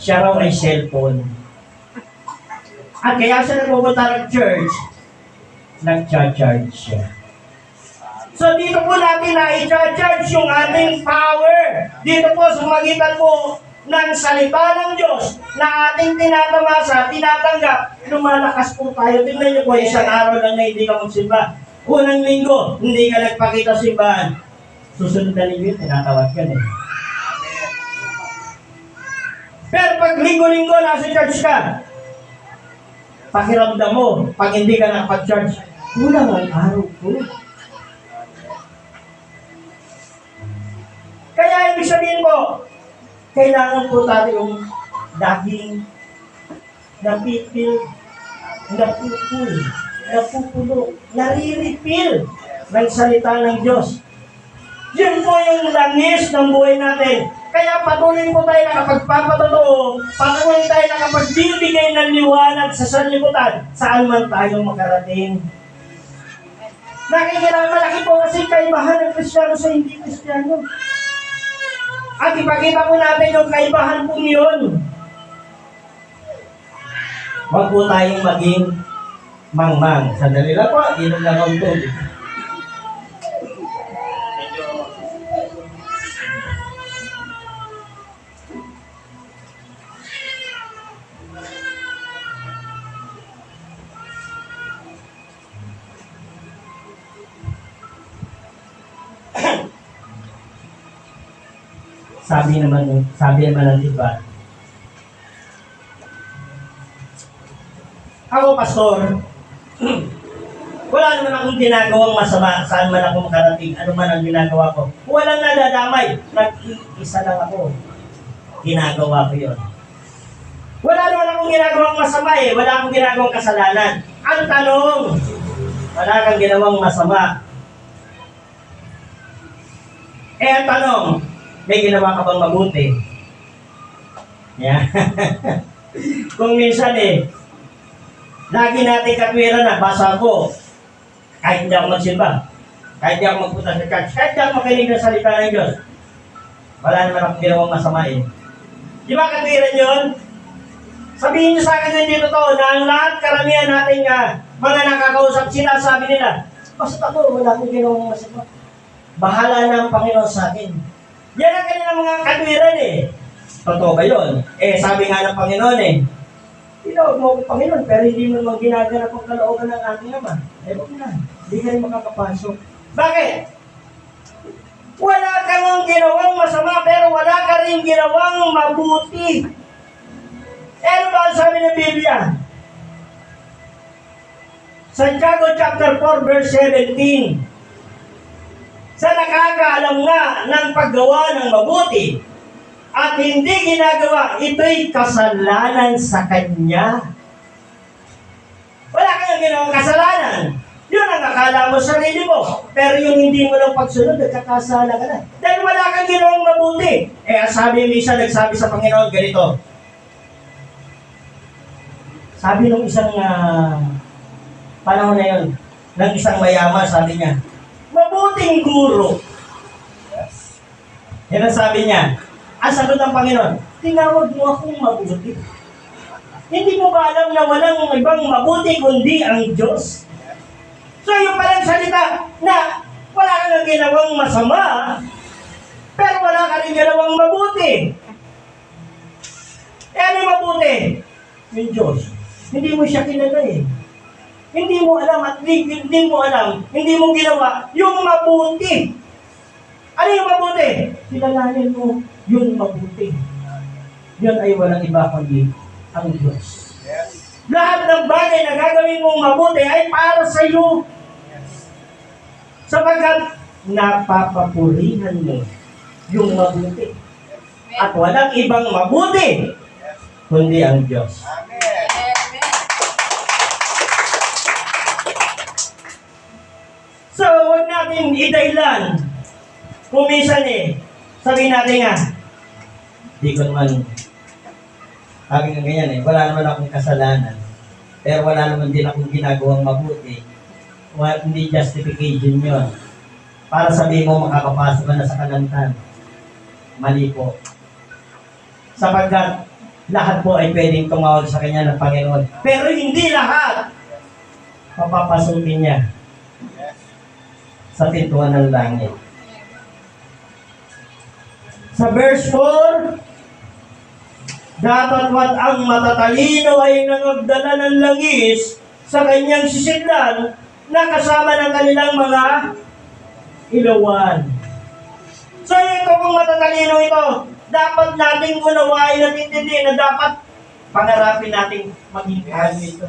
siya raw ay cellphone. At kaya siya nagpupunta ng church, nag-charge siya. So dito po natin na i-charge yung ating power. Dito po sa magitan po ng salita ng Diyos na ating tinatamasa, tinatanggap, lumalakas po tayo. Tingnan niyo po, isang araw lang na hindi ka magsimba. Unang linggo, hindi ka nagpakita sa simbahan. Susunod na linggo, tinatawag ka eh. Pero pag linggo-linggo nasa church ka, pakiramdam mo, pag hindi ka nakapag-church, kulang ang araw ko. Kaya ibig sabihin mo, kailangan po tayo yung daging napipil, napupul, napupulo, nare-refill ng salita ng Diyos. Yun po yung langis ng buhay natin. Kaya patuloy po tayo nakapagpapatotoo, patuloy tayo nakapagbibigay ng liwanag sa sanlibutan, saan man tayo makarating. Malaki po kasi kaibahan ng Kristiyano sa hindi Kristiyano. At ipakita po natin yung kaibahan po yun. Huwag po tayong maging mangmang. Sandali lang po, inom lang ang tubig. Sabi naman ng iba, ako, pastor, wala naman akong ginagawang masama, saan man ako makarating, ano man ang ginagawa ko. Walang nadadamay, nag-iisa lang ako. Ginagawa ko yun. Wala naman akong ginagawang masama eh, wala akong ginagawang kasalanan. Ang tanong, wala kang ginawang masama. Ang tanong, may ginawa ka bang mabuti? Yeah. Kung minsan lagi natin katwiran na, basa ko, kahit hindi ako magsimba, kahit hindi ako magpunta sa church, kahit hindi ako makinig ng salita ng Diyos, wala naman akong ginawang masama eh. Di ba katwiran yun? Sabihin niyo sa akin na hindi totoo na ang lahat karamihan natin mga nakakausap, sinasabi nila, basta ako, wala akong ginawang masama. Bahala na ang Panginoon sa akin. Yan ang kanilang mga katwiran eh. Totoo ba yun? Sabi nga ng Panginoon tinawag mo ako Panginoon, pero hindi mo naman ginaganap ang kalooban ng aking Ama. Huwag na. Hindi kayo makakapasok. Bakit? Wala kang ginawang masama, pero wala ka rin ginawang mabuti. Ano ba ang sabi ng Biblia? Santiago chapter 4 verse 17. Sa nakakaalam nga ng paggawa ng mabuti at hindi ginagawa, ito'y kasalanan sa kanya. Wala kang ginawang kasalanan. Yun ang akala mo sa sarili mo. Pero yung hindi mo lang pagsunod, nagkakasala ka na. Dahil wala kang ginawang mabuti. Sabi yung isa, nagsabi sa Panginoon, ganito. Sabi nung isang panahon na yun, ng isang mayaman, sabi niya, mabuting guro. Yan ang sabi niya. Ang sagot ng Panginoon, tinawag mo akong mabuti. Hindi mo ba alam na walang ibang mabuti kundi ang Diyos? So yung palang salita na wala kang ginawang masama, pero wala ka rin ginawang mabuti. Ano yung mabuti? Yung Diyos. Hindi mo siya kilala eh. Hindi mo alam at hindi mo alam, hindi mo ginawa yung mabuti. Ano yung mabuti? Kilalanin mo yung mabuti. Yun ay walang iba kundi ang Diyos. Yes. Lahat ng bagay na gagawin mong mabuti ay para sa iyo. Yes. Sapagkat napapapurihan mo yung mabuti. At walang ibang mabuti, kundi ang Diyos. So, huwag natin idailan. Kung minsan sabihin natin nga, di ko naman, sabi nga ganyan wala naman akong kasalanan. Pero wala naman din akong ginagawang mabuti. Hindi justification yun. Para sabihin mo makakapasok ka na sa kalantan. Mali po. Sapagkat lahat po ay pwedeng tumawag sa Kanya ng Panginoon. Pero hindi lahat papapasukin niya sa pintuan ng langit. Sa verse 4, dapat ang matatalino ay nangagdala ng langis sa kanyang sisidlan na kasama ng kanilang mga ilawan. So ito kung matatalino ito, dapat nating unawain at intindihin na dapat pangarapin nating maging ito.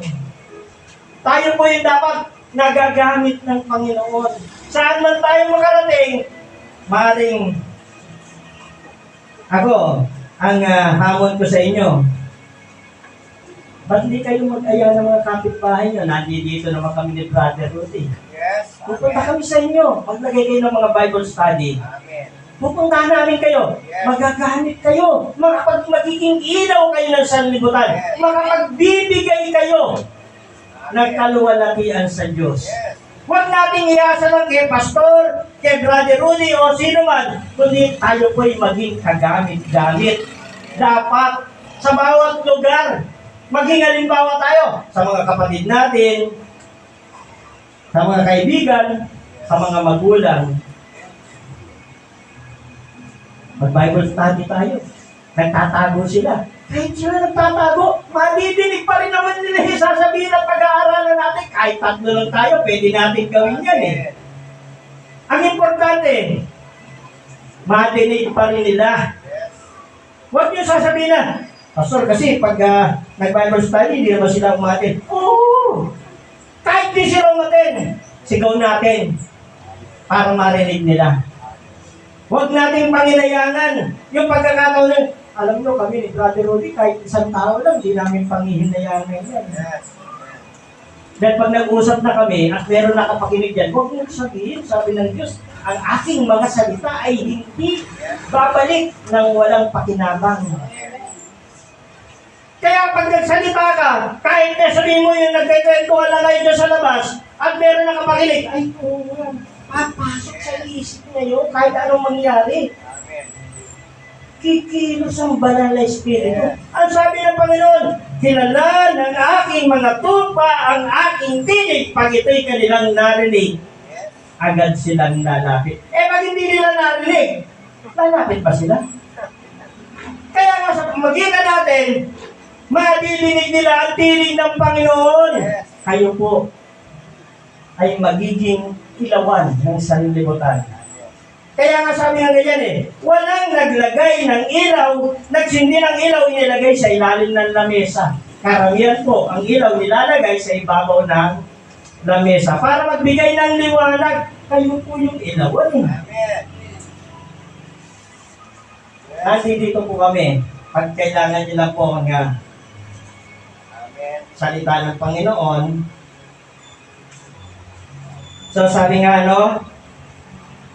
Tayo po yung dapat nagagamit ng Panginoon. Saan man tayo makarating, maring ako, ang hamon ko sa inyo, ba't hindi kayo mag-aya ng mga kapitbahay nyo? Nandito naman kami ni Brother Rudy. Yes. Pupunta kami sa inyo. Maglagay kayo ng mga Bible study. Amen. Pupuntahan namin kayo. Yes. Magagamit kayo. Magiging ilaw kayo ng sanlibutan. Yes. Makapagbibigay kayo ng kaluwalhatian sa Diyos. Yes. Huwag nating iasa lang kay Pastor, kay Brother Rudy o sino man, kundi tayo po'y maging kagamit-gamit. Dapat sa bawat lugar, maging halimbawa tayo sa mga kapatid natin, sa mga kaibigan, sa mga magulang. Mag-Bible study tayo. Nagtatago sila. Kahit sila nagtatago, madidinig pa rin naman nila yung sasabihin at pag-aaralan natin. Kahit tatlo lang tayo, pwede natin gawin yan Ang importante, madinig pa rin nila. Huwag niyo sasabihin na, Pastor, kasi pag nag-Bible study, hindi naman sila umatin. Oo! Kahit di sila umatin, sigaw natin para marinig nila. Huwag nating panginayangan yung pagkakataon ng, alam nyo kami ni Brother Rudy, kahit isang tao lang, hindi namin pangihinayangan yan. Yes. Dahil pag nag-usap na kami at meron nakapakinig yan, huwag nyo sabihin, sabi ng Diyos, ang aking mga salita ay hindi babalik ng walang pakinabang. Kaya pag nagsalita ka, kahit na sabihin mo yung nagkikwentuhan lang kayo dyan sa labas, at meron nakapakinig, ay oo nga, papasok sa isip niya yun, kahit anong mangyari. Amen. Kikilos ang banal na Espiritu. Ang sabi ng Panginoon, kilala ng aking mga tupa ang aking tinig, pag ito'y kanilang narinig, agad silang lalapit. Pag hindi nila narinig, lalapit pa sila? Kaya nga sa pamagitan natin, madidinig nila ang tinig ng Panginoon. Kayo po ay magiging ilawan ng sanlibutan. Kaya nga sabi nga ganyan walang naglagay ng ilaw, nagsindi ng ilaw inilagay sa ilalim ng lamesa. Karamihan po, ang ilaw nilalagay sa ibabaw ng lamesa para magbigay ng liwanag. Kayo po yung ilawan. Amen. Nandito po kami. Pag kailangan nyo lang po mga Amen. salita ng Panginoon. So sabi nga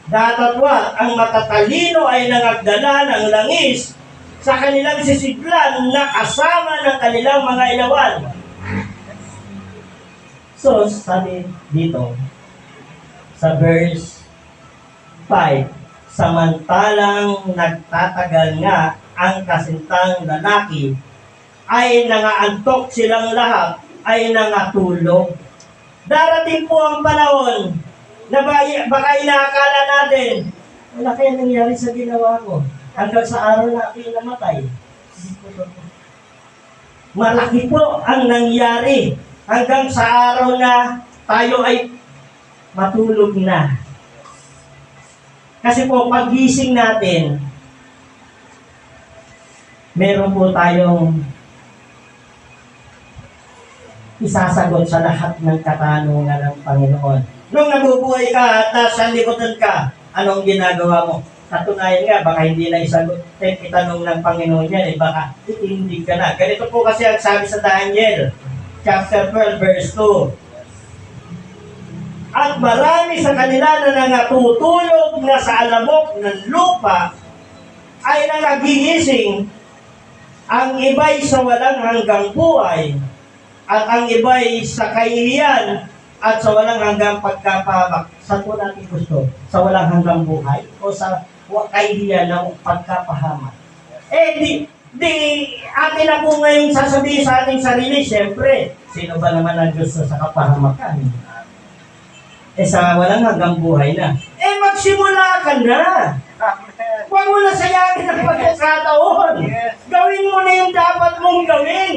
datatwa, ang matatalino ay nangagdala ng langis sa kanilang sisidlan na kasama ng kanilang mga ilawan. So, sabi dito, sa verse 5, samantalang nagtatagal nga ang kasintang lalaki, ay nangaantok silang lahat, ay nangatulog. Darating po ang panahon na baka inaakala natin, wala kaya nangyari sa ginawa ko hanggang sa araw na aking namatay. Malaki po ang nangyari hanggang sa araw na tayo ay matulog na. Kasi po, paggising natin, meron po tayong isasagot sa lahat ng katanungan ng Panginoon. Nung nabubuhay ka at nasa libutan ka, anong ginagawa mo? katunayan nga, baka hindi na itanong ng Panginoon yan, baka hindi ka na. Ganito po kasi ang sabi sa Daniel, chapter 12, verse 2. At marami sa kanila na nangatutulog na sa alamok ng lupa ay nangagigising, ang iba'y sa walang hanggang buhay, at ang iba'y sa kahihiyan at sa walang hanggang pagkapahamak. Saan po natin gusto? Sa walang hanggang buhay o sa kahihiyan ng pagkapahamak? Di atin na po ngayon sasabihin sa ating sarili, siyempre, sino ba naman ang gusto sa kapahamakan? Sa walang hanggang buhay na. Magsimula ka na. Amen. Huwag mo na sayangin ang pagkakataon. Yes. Gawin mo na yung dapat mong gawin.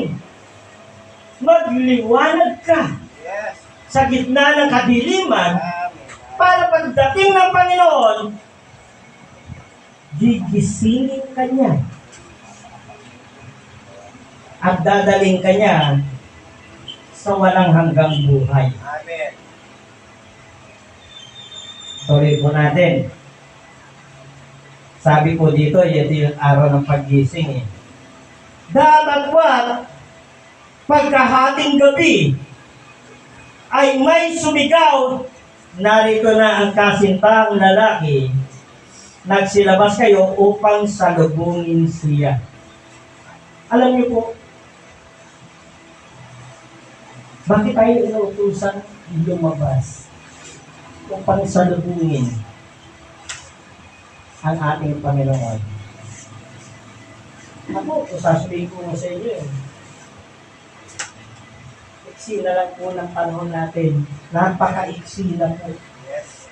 Magliwanag ka Yes. sa gitna ng kadiliman Amen. para pagdating ng Panginoon, gigisingin ka niya at dadaling ka niya sa walang hanggang buhay. Amen. Tuloy po natin. Sabi po dito, ito yung araw ng paggising. Datapwat, pagkahating gabi, ay may sumigaw, narito na ang kasintang lalaki, nagsilabas kayo upang salubungin siya. Alam niyo po, bakit tayo inuutusan lumabas upang salubungin ang ating Panginoon? Ako, sasabihin ko sa inyo, iksi na lang po ng panahon natin. Napaka-iksi na po. Yes.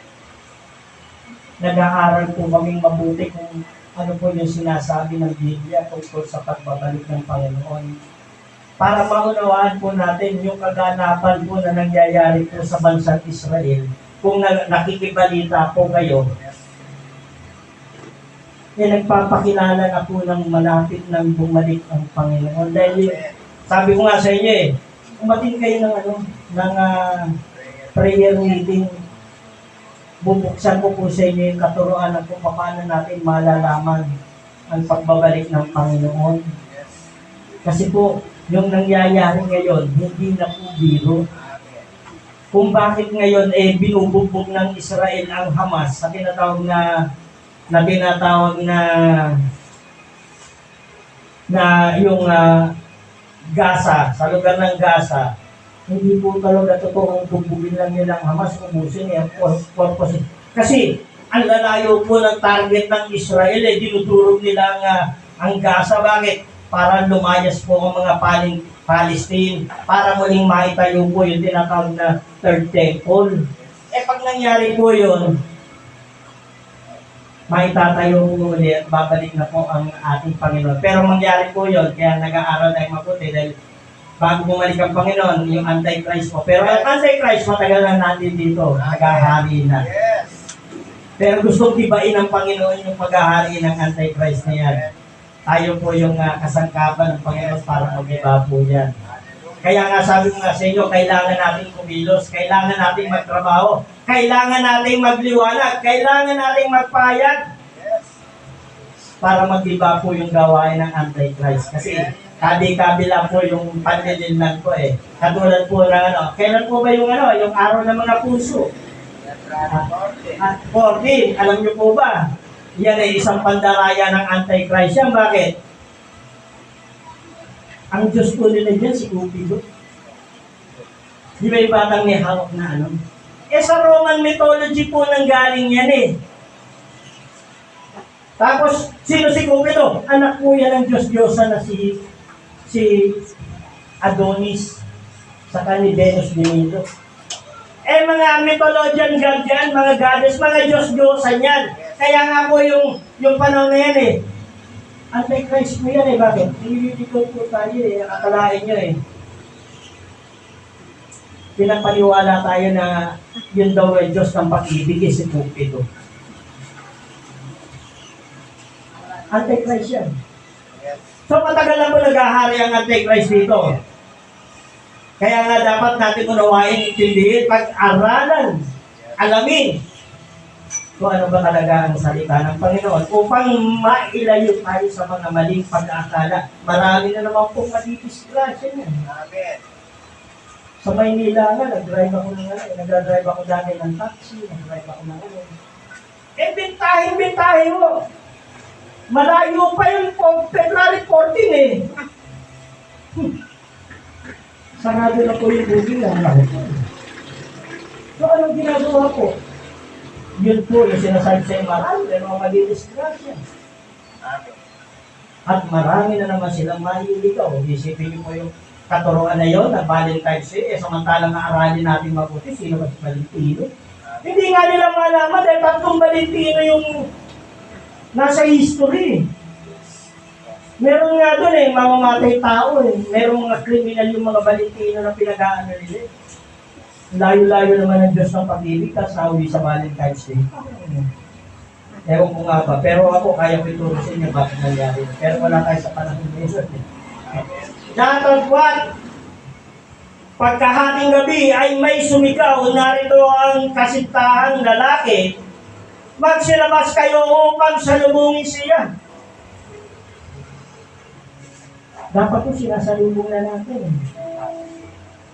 Nag-aaral po kaming mabuti kung ano po yung sinasabi ng Biblia tungkol sa pagbabalik ng Panginoon. Para maunawaan po natin yung kaganapan po na nangyayari po sa bansang Israel. Kung nakikibalita po kayo, nagpapakilala na po ng malapit nang bumalik ang Panginoon. Dahil sabi ko nga sa inyo umatin kayo ng prayer meeting. Bubuksan ko po sa inyo yung katuruan na kung paano natin malalaman ang pagbabalik ng Panginoon. Kasi po, yung nangyayari ngayon, hindi na po biro. Kung bakit ngayon binubugbog ng Israel ang Hamas sa tinatawag na yung Gaza, sa lugar ng Gaza, hindi po talaga totoong bugbugin lang nila ang Hamas, ubusin ang purpose. Kasi ang lalayo po ng target ng Israel, dinudurog nila ang Gaza. Bakit? Para lumayas po ang mga Palestine, para muling maitayo po yung tinatawag na Third Temple. Pag nangyari po yun, maitatayo po ulit at babalik na po ang ating Panginoon. Pero mangyari po yun, kaya nag-aaral tayo mabuti dahil bago bumalik ang Panginoon, yung Antichrist po. Pero ang Antichrist, matagal na natin dito, naghahari na. Yes. Pero gustong tibain ng Panginoon yung paghahari ng Antichrist na yan. Tayo po yung kasangkapan ng Panginoon para mag-iba po yan. Kaya nga sabi ko nga sa inyo, kailangan natin kumilos, kailangan natin magtrabaho, kailangan natin magliwanag, kailangan natin magpayag para mag-iba po yung gawain ng Antichrist. Kasi kabi-kabila po yung panlilingnan ko Katulad po ng kailan po ba yung yung araw ng mga puso? 14, alam niyo po ba? Yan ay isang pandaraya ng Antichrist yan. Bakit? Ang Diyos po nila dyan, si Cupido. Di ba yung batang may hawak na sa Roman mythology po nanggaling yan Tapos, sino si Cupido? Anak po yan ng Diyos-Diyosa na si Adonis, saka ni Venus de Milo. Mga mythologian god yan, mga goddess, mga Diyos-Diyosan yan. Kaya nga po yung panahon na yan Antichrist po yan bakit? Nililito po tayo akalain nyo pinapaniwala tayo na yun daw Diyos ng pag-ibig si Cupido. Antichrist yan. So matagal na po naghahari ang Antichrist dito. Kaya nga dapat natin unawain, intindihin, pag-aralan, alamin kung ano ba talaga ang salita ng Panginoon upang mailayo tayo sa mga maling pag-aakala. Marami na naman pong madidisgrasya niyan. Amen. Sa Maynila nga, nag-drive ako dati ng taxi, nag-drive ako ng ano. Eh, bintahin mo. Malayo pa yung February 14 eh. Sarado na po yung booking ng lahat. So, anong ginagawa ko? Yun po yung sinasabi sa marami na mga madidisgrasya. Amen. At marami na naman silang mahiligaw. Isipin niyo po yung katuruan na yun, na Valentine's Day, samantalang aralin natin mabuti, sino ba si Valentino? Hindi nga nila malaman dahil tatlong Valentino yung nasa history. Meron nga doon mamamatay tao Merong mga kriminal yung mga Valentino na pinag-aano nila. Layo-layo naman ang Diyos ng pag-ibig, kasawi sa Valentine's Day. Ewan ko nga ba, pero ako kaya ko ituro sa inyo bakit nangyari. Pero wala tayo sa panahon ngayon. Datagwat, pagkahating gabi ay may sumigaw, narito ang kasintahang lalaki, magsilabas kayo upang salubungin siya. Dapat po sinasalubong na natin.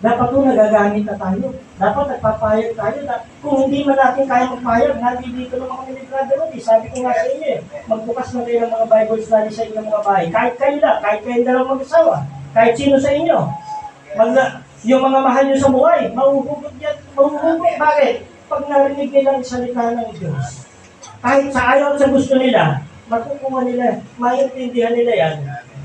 Dapat po nagagamit na tayo. Dapat nagpapayag tayo. Kung hindi man natin kaya magpayag, natin dito naman kami ni Brother Rudy. Sabi ko nga sa inyo, magbukas na kayo ng mga Bible study sa inyong mga bahay. Kahit kayo lang, kahit kayo dalawang mag-asawa, kahit sino sa inyo. Yung mga mahal nyo sa buhay, mahuhugot yan. Mahuhugot. Bakit? Pag narinig nila ang salita ng Diyos, kahit sa ayaw at sa gusto nila, makukuha nila, maintindihan nila yan.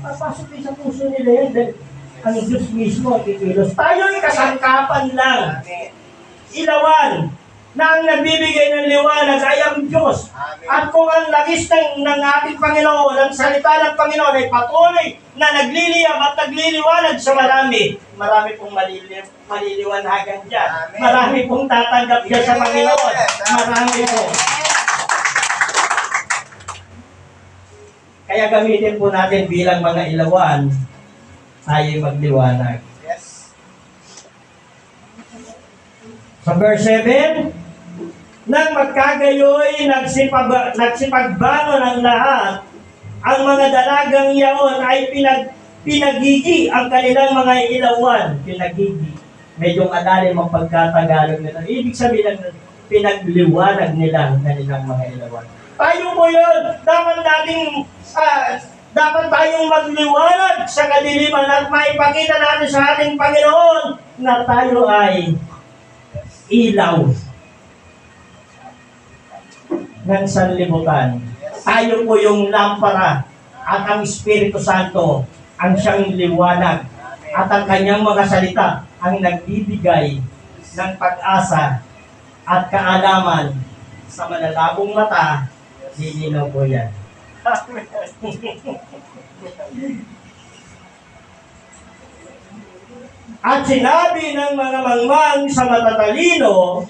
Papasok din sa puso nila yan dahil ang Diyos mismo ang kikilos. Tayo'y kasangkapan lang. Ilawan na ang nagbibigay ng liwanag ay ang Diyos. At kung ang langis ng ating Panginoon, ang salita ng Panginoon ay patuloy na nagliliyab at nagliliwanag sa marami, marami pong maliliwanagan dyan. Marami pong tatanggap dyan sa Panginoon. Marami po. Kaya gamitin po natin bilang mga ilawan, tayo magliwanag. Yes. Sa verse 7, nang magkagayoy, nagsipagbano ng lahat, ang mga dalagang yaon ay pinagigi ang kanilang mga ilawan. Pinagigi. Medyo adalin mong pagkatagalog nila. Ibig sabihin, pinagliwanag nila ang kanilang mga ilawan. Tayo po yun. Dapat tayong magliwanag sa kadiliman at maipakita natin sa ating Panginoon na tayo ay ilaw ng sanlibutan. Tayo po yung lampara at ang Espiritu Santo ang siyang liwanag at ang kanyang mga salita ang nagbibigay ng pag-asa at kaalaman sa malalabong mata. Lilinaw po yan. At sinabi ng mga mangmang sa matatalino,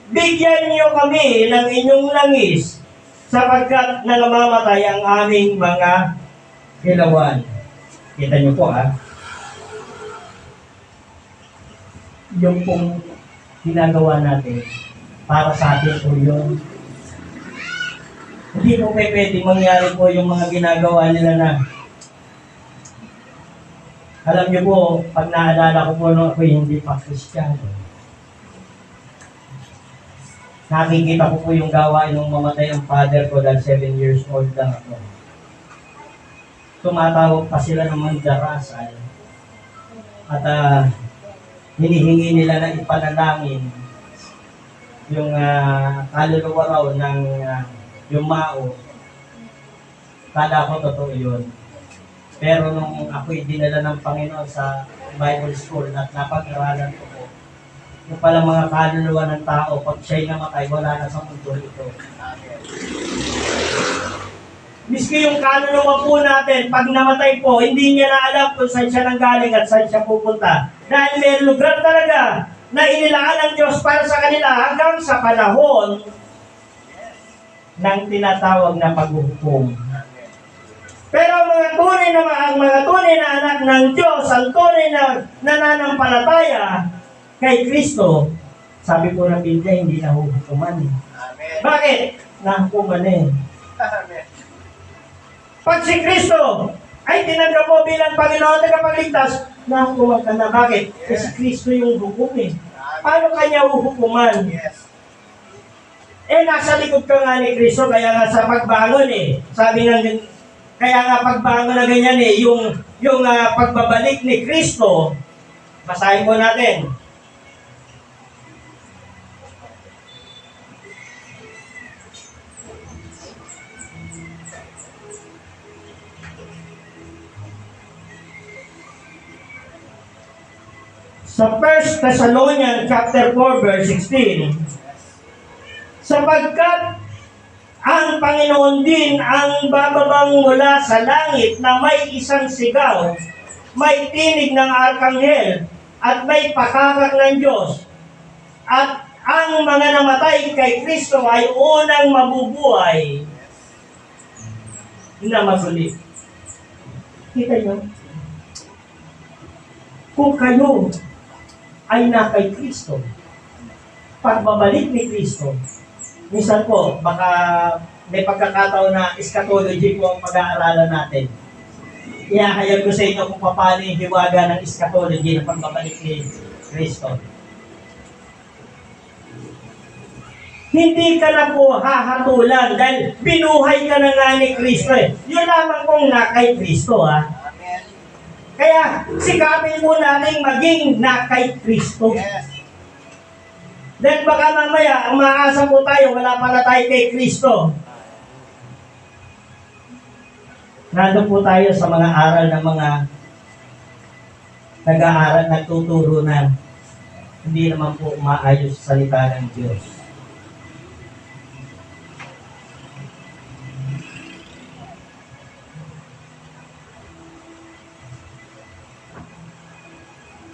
bigyan niyo kami ng inyong langis sapagkat nangamamatay ang aming mga ilawan. Kita niyo po yung pong ginagawa natin para sa atin po yun. Hindi po pwede mangyari po yung mga ginagawa nila na alam niyo po, pag naalala ko po nung ako hindi pa Kristiyano, nakikita ko po yung gawain nung mamatay ang father ko dahil 7 years old lang ako. Tumatawag pa sila ng mandarasal at hinihingi nila na ipanalangin yung kaluluwa raw ng yumao. Kala ko totoo yun. Pero nung ako'y dinala ng Panginoon sa Bible School at napag-aralan ko po, yung palang mga kaluluwa ng tao, pag siya'y namatay, wala na sa mundo ito. Miski yung kaluluwa po natin, pag namatay po, hindi niya na alam kung saan siya nanggaling at saan siya pupunta. Dahil may lugar talaga na inilaan ng Diyos para sa kanila hanggang sa panahon ng tinatawag na paghuhukom. Pero ang mga tunay na anak ng Diyos, ang tunay na nananampalataya kay Kristo, Sabi po ng Biblia, hindi nahuhukuman. Amen. Bakit? Nahukuman eh. Amen. Pag si Kristo ay tinanggap mo bilang Panginoon at tagapagligtas, nahukuman ka na. Bakit? Kasi si Kristo yung hukom eh. Paano kanya hukuman? Yes. Eh, nasa likod ka nga ni Kristo, kaya nga sa pagbangon eh. Sabi ng, kaya nga pagbangon na ganyan eh, yung pagbabalik ni Kristo, basahin po natin. Sa 1 Thessalonians chapter 4 verse 16, sapagkat ang Panginoon din ang bababang mula sa langit na may isang sigaw, may tinig ng arkanghel, at may pakakak ng Diyos. At ang mga namatay kay Kristo ay unang mabubuhay na maguli. Kita nyo? Kung kayo ay na kay Kristo, pagbabalik ni Kristo, minsan po, baka may pagkakataon na eschatology po ang pag-aaralan natin. Ihahayag ko sa inyo kung paano yung hiwaga ng eschatology ng pagbabalik ni Kristo. Hindi ka na po hahatulan dahil binuhay ka na nga ni Kristo eh. Yun lamang kung na kay Kristo ha. Amen. Kaya sikapin mo natin maging na kay Kristo. Yes. Then baka mamaya, umaasa po tayo, wala pala tayo kay Kristo. Nandun po tayo sa mga aral ng mga nag-aaral, nagtuturo na hindi naman po umaayos sa salita ng Diyos.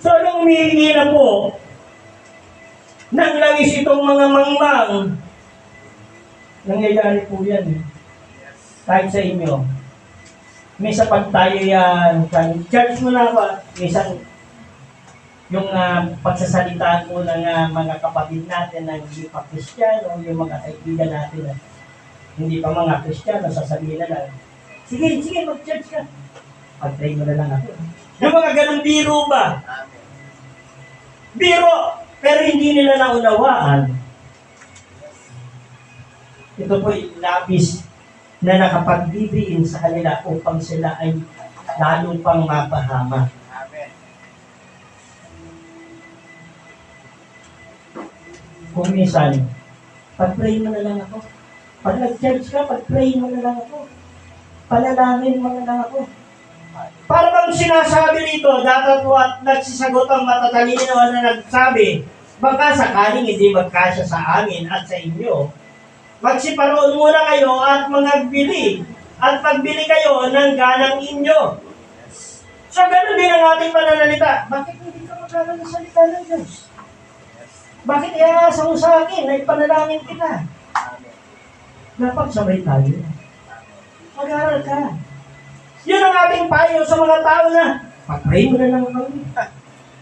So, nung humihingi na po nang langis itong mga mangmang, nangyayari po yan eh. Kahit sa inyo. Minsan pag tayo yan, church mo na ba? Minsan, yung pagsasalitaan po ng mga kapatid natin na hindi pa Kristiyano, yung mga kaibigan natin na hindi pa mga Kristiyano, sasabihin na lang, sige, mag-church ka. Pag-pray mo na lang ako. Yung mga ganun biro ba? Amen. Biro, pero hindi nila naunawaan. Ito po yung labis na nakapagbibiin sa kanila upang sila ay lalo pang mapahama. Amen. Kung minsan, pag-pray mo na lang ako. Pag nag-church ka, pag-pray mo na lang ako. Panalangin mo na lang ako. Para bang sinasabi rito, dapat po at nagsisagot ang matatalino na nagsabi, baka sakaling hindi magkasya sa amin at sa inyo. Magsiparoon muna kayo at magbili, at pagbili kayo ng ganang inyo. So, ganun din ang ating pananalita. Bakit hindi ka magkakaroon ng salita ng Diyos? Bakit iaasa mo sa akin na ipanalangin kita? Dapat sabay tayo. Mag-aaral ka. Yun ang ating payo sa mga tao na pag-pray mo na lang kami.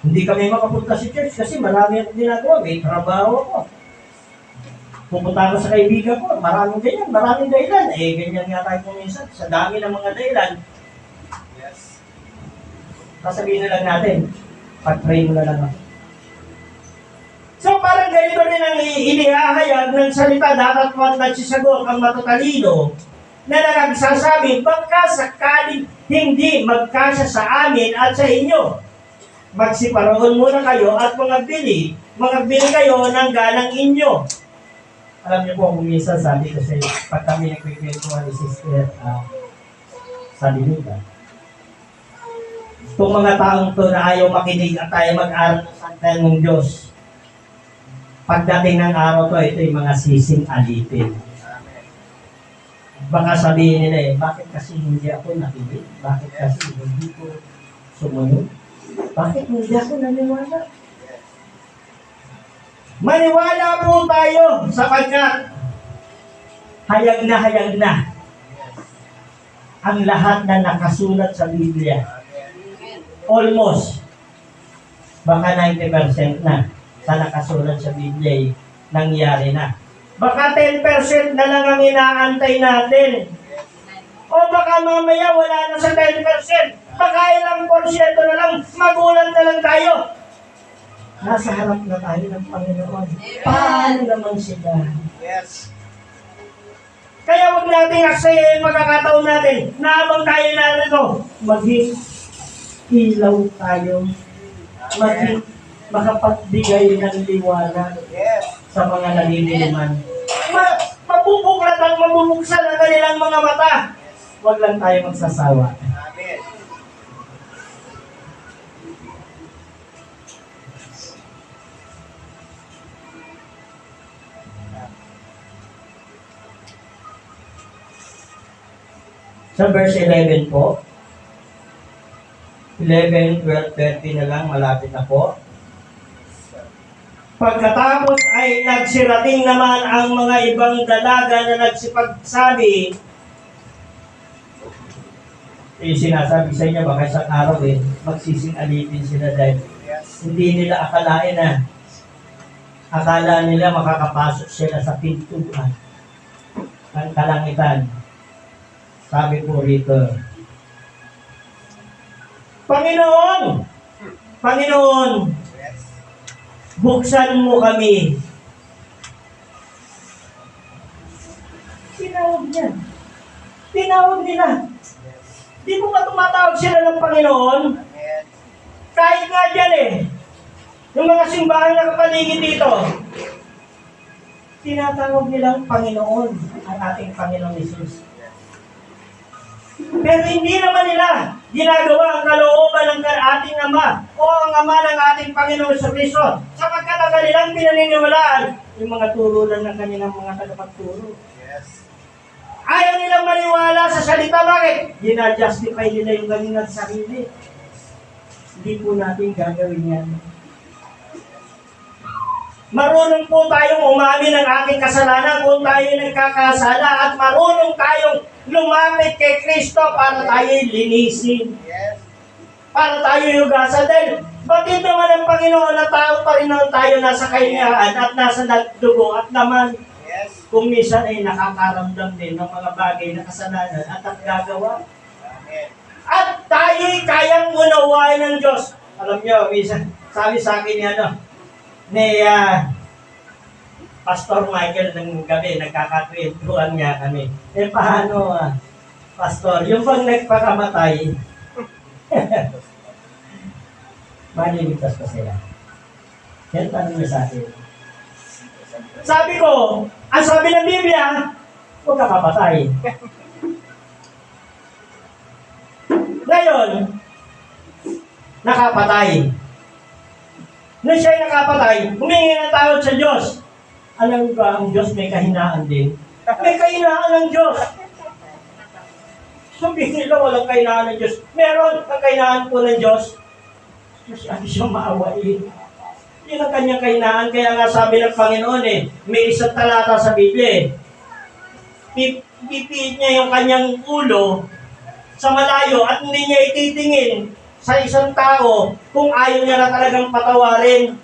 Hindi kami makapunta sa church kasi marami akong ginagawa. May trabaho ako. Pupunta ako sa kaibigan ko. Maraming ganyan. Maraming dahilan. Eh, ganyan nga tayo kung minsan. Sa dami ng mga dahilan. Yes. Sasabihin na lang natin, pag-pray mo na lang ako. So, parang ganito rin ang inihahayag ng salita. Dapat po nagsisagot ang matatalino na nagsasabi, baka sakaling hindi magkasya sa amin at sa inyo. Magsiparoon muna kayo at magbili kayo ng ganang inyo. Alam niyo po, kung minsan sabi ko sa iyo, pag kami nagkikwentuhan ni Sister sa Linuda, itong mga taong to na ayaw makinig at tayo mag-aral ng salita ng Diyos, pagdating ng araw to, ito yung mga sising alipin. Baka sabihin nila eh, bakit kasi hindi ako nakinig? Bakit kasi hindi ko sumunod? Bakit hindi ako naniwala? Maniwala po tayo sapagkat hayag na ang lahat na nakasulat sa Biblia. Almost. Baka 90% na. sa nakasulat sa Biblia, nangyari na. Baka 10% na lang ang inaantay natin. O baka mamaya wala na sa 10%. Baka ilang porsyento na lang, magulan na lang tayo. Nasa harap na tayo ng Panginoon. Paano naman sila? Yes. Kaya huwag natin aksayahin magkakataon natin na habang tayo narito, maging ilaw tayo. Maging makapagbigay ng liwanag Yes. sa mga nalililiman. Mabubuklat at mabubuksan ang kanilang mga mata. Huwag lang tayo magsasawa. Amen. Sa verse 11 po, 11, 12, 13 na lang, malapit na po. Pagkatapos ay nagsirating naman ang mga ibang dalaga na nagsipagsabi, sinasabi sa inyo, baka isang araw magsising-alipin sila dahil Yes. hindi nila akalain na akala nila makakapasok sila sa pintuan ng kalangitan. Sabi po rito, Panginoon, Panginoon, Yes. buksan mo kami. Tinawag niya. Tinawag nila. Di mo ba tumatawag sila ng Panginoon? Amen. Kahit nga dyan yung mga simbahan na kapaligid dito, tinatawag nilang Panginoon ang ating Panginoon Jesus. Pero hindi naman nila ginagawa ang kalooban ng ating Ama o ang Ama ng ating Panginoon sa Kristo. Sapagkat ang kanilang pinaniniwalaan yung mga turo lang ng kanilang mga tagapagturo. Yes. Ayaw nilang maniwala sa salita. Bakit? Ginajustify nila yung kanilang sarili. Hindi po natin gagawin yan. Marunong po tayong umamin ng ating kasalanan kung tayo nagkakasala at marunong tayong lumapit kay Kristo para tayo linisin. Yes. Para tayo hugasan. Dahil bakit naman ang Panginoon na tao pa rin naman tayo nasa kahingaan at nasa dugo at naman Yes. kung minsan ay nakakaramdam din ng mga bagay na kasalanan at gagawa. Amen. At tayo'y kayang unawain ng Diyos. Alam nyo, minsan, sabi sa akin ni Pastor Michael ng gabi, nagkakatwentuhan nga kami. Paano, Pastor, yung bang nagpakamatay, maliligtas pa sila. Yan tanong niya sa akin. Sabi ko, ang sabi ng Biblia, huwag ka papatay. Ngayon, nakapatay. Nung siya'y nakapatay, humingi ng tawad sa Diyos. Alam ba, ang Diyos may kahinaan din? May kahinaan ng Diyos. Sabihin nila walang kahinaan ng Diyos. Meron ang kahinaan po ng Diyos. Diyos, ano siyang maawain? Yun ang kanyang kahinaan. Kaya nga sabi ng Panginoon may isang talata sa Biblia Pipiit niya yung kanyang ulo sa malayo at hindi niya ititingin sa isang tao kung ayaw niya na talagang patawarin.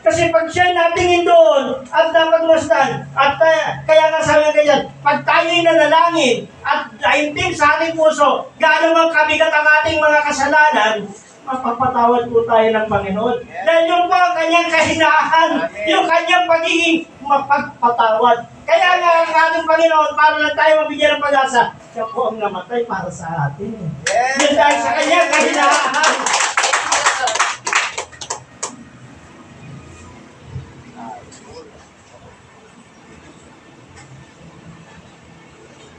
Kasi pag siya natingin doon at napagmasdan, at kaya nga sabi ng ganyan, pag tayo'y nanalangin at daimtim sa ating puso, gaano mang kabigat ang ating mga kasalanan, mapapatawad po tayo ng Panginoon. Dahil yung po ang kanyang kahinaan, yung kanyang pagiging mapagpatawad. Kaya nga ang ating Panginoon, para lang tayo mabigyan ng pag-asa, siya po ang namatay para sa atin. Yan dahil sa kanyang kahinaan.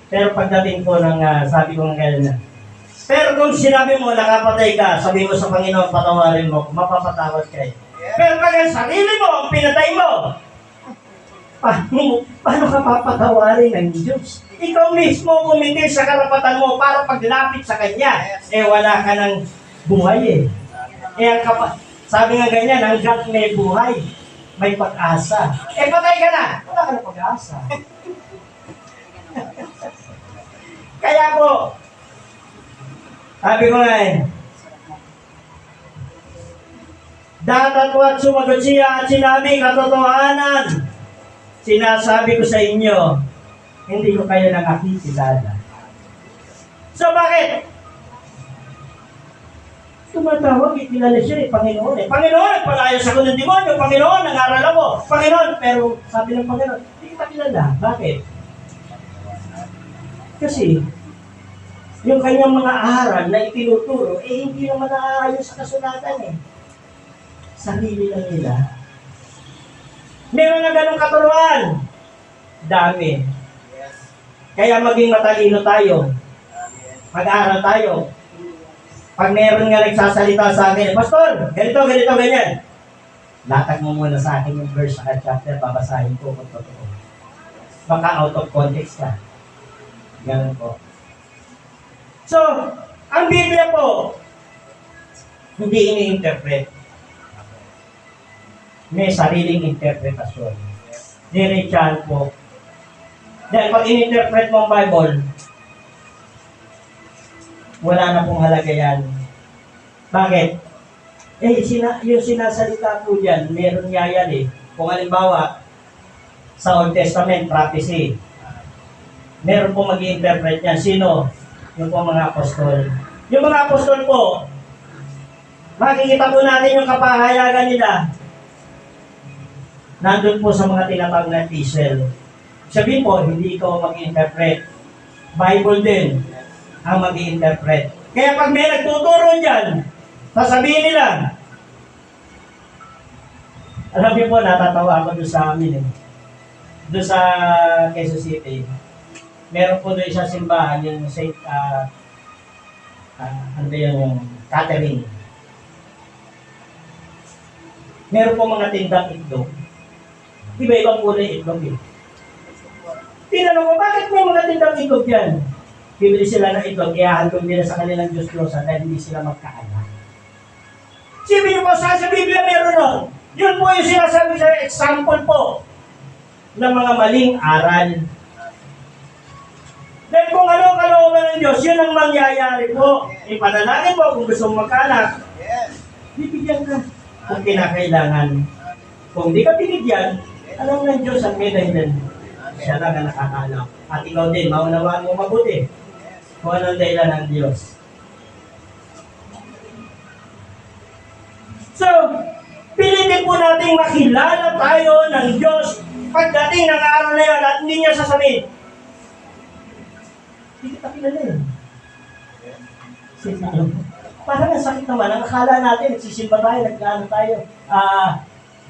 Pero pagdating po ng, sabi ko nga na, pero kung sinabi mo, nakapatay ka, sabi mo sa Panginoon, patawarin mo, mapapatawad kayo. Pero pag ang sarili mo, ang pinatay mo, paano ka papatawarin ng Diyos? Ikaw mismo kumitil sa karapatan mo para paglapit sa Kanya. Wala ka ng buhay sabi nga ganyan, hanggang may buhay, may pag-asa. Patay ka na, wala ka ng pag-asa. Kaya po, sabi ko nga Datatwat sumagot siya at sinabi, katotohanan. Sinasabi ko sa inyo, hindi ko kayo nakakilala. So bakit? Tumatawag, ikilala siya Panginoon Panginoon, nagpalayas ako ng demonyo. Panginoon, nangaral ako. Panginoon, pero sabi ng Panginoon, hindi kita kilala. Bakit? Kasi, yung kanyang mga aral na itinuturo, hindi naman naaayon sa kasulatan Sarili lang nila. Meron na ganong katuruan. Dami. Yes. Kaya maging matalino tayo. Amen. Mag-aaral tayo. Pag meron nga nagsasalita sa akin, Pastor, ganito, ganyan. Latag mo muna sa akin yung verse sa chapter, babasahin ko kung totoo. Baka out of context ka. Ganun po. So, ang Biblia po, hindi ini-interpret. May sariling interpretasyon. Diretsahan po. Dahil pag in-interpret mo ang Bible, wala na pong halaga yan. Bakit? Yung sinasalita po dyan, meron niya yan Kung halimbawa, sa Old Testament, prophecy, meron po mag-i-interpret yan. Sino? Yung po mga apostol. Yung mga apostol po, makikita po natin yung kapahayagan nila. Nandun po sa mga tinatawag na epistle. Sabihin po, hindi ikaw mag-i-interpret. Bible din ang mag-i-interpret. Kaya pag may nagtuturo dyan, sasabihin nila, alam niyo po, natatawa ako doon sa amin Doon sa Quezon City. Meron po doon isang simbahan, yung Saint, ano ba yung Catherine. Meron po mga tindang itlog. Iba-ibang kulay itlog Tinanong ko, bakit may mga tindang itlog yan? Bibili sila ng itlog, iahandog nila sa kanilang Diyos-Diyosan dahil hindi sila magkaanak. Sabi niyo po, sa Biblia meron nun. Yun po yung sinasabi sa example po ng mga maling aral. Dahil kung ano kalooban ng Diyos, yun ang mangyayari po. Ipanalangin mo kung gusto mong magkaanak. Yes. Bibigyan ka kung kinakailangan. Kung di ka binigyan, alam ng Diyos ang may dahilan. Siya lang ang nakakaalam. At ikaw din, maunawaan mo mabuti kung anong dahilan ng Diyos. So, pilitin po natin makilala tayo ng Diyos pagdating ng araw na yun at hindi niya sasabihin, hindi kita kilala Parang ang sakit naman. Ang akala natin, nagsisimba tayo, nag-ano tayo,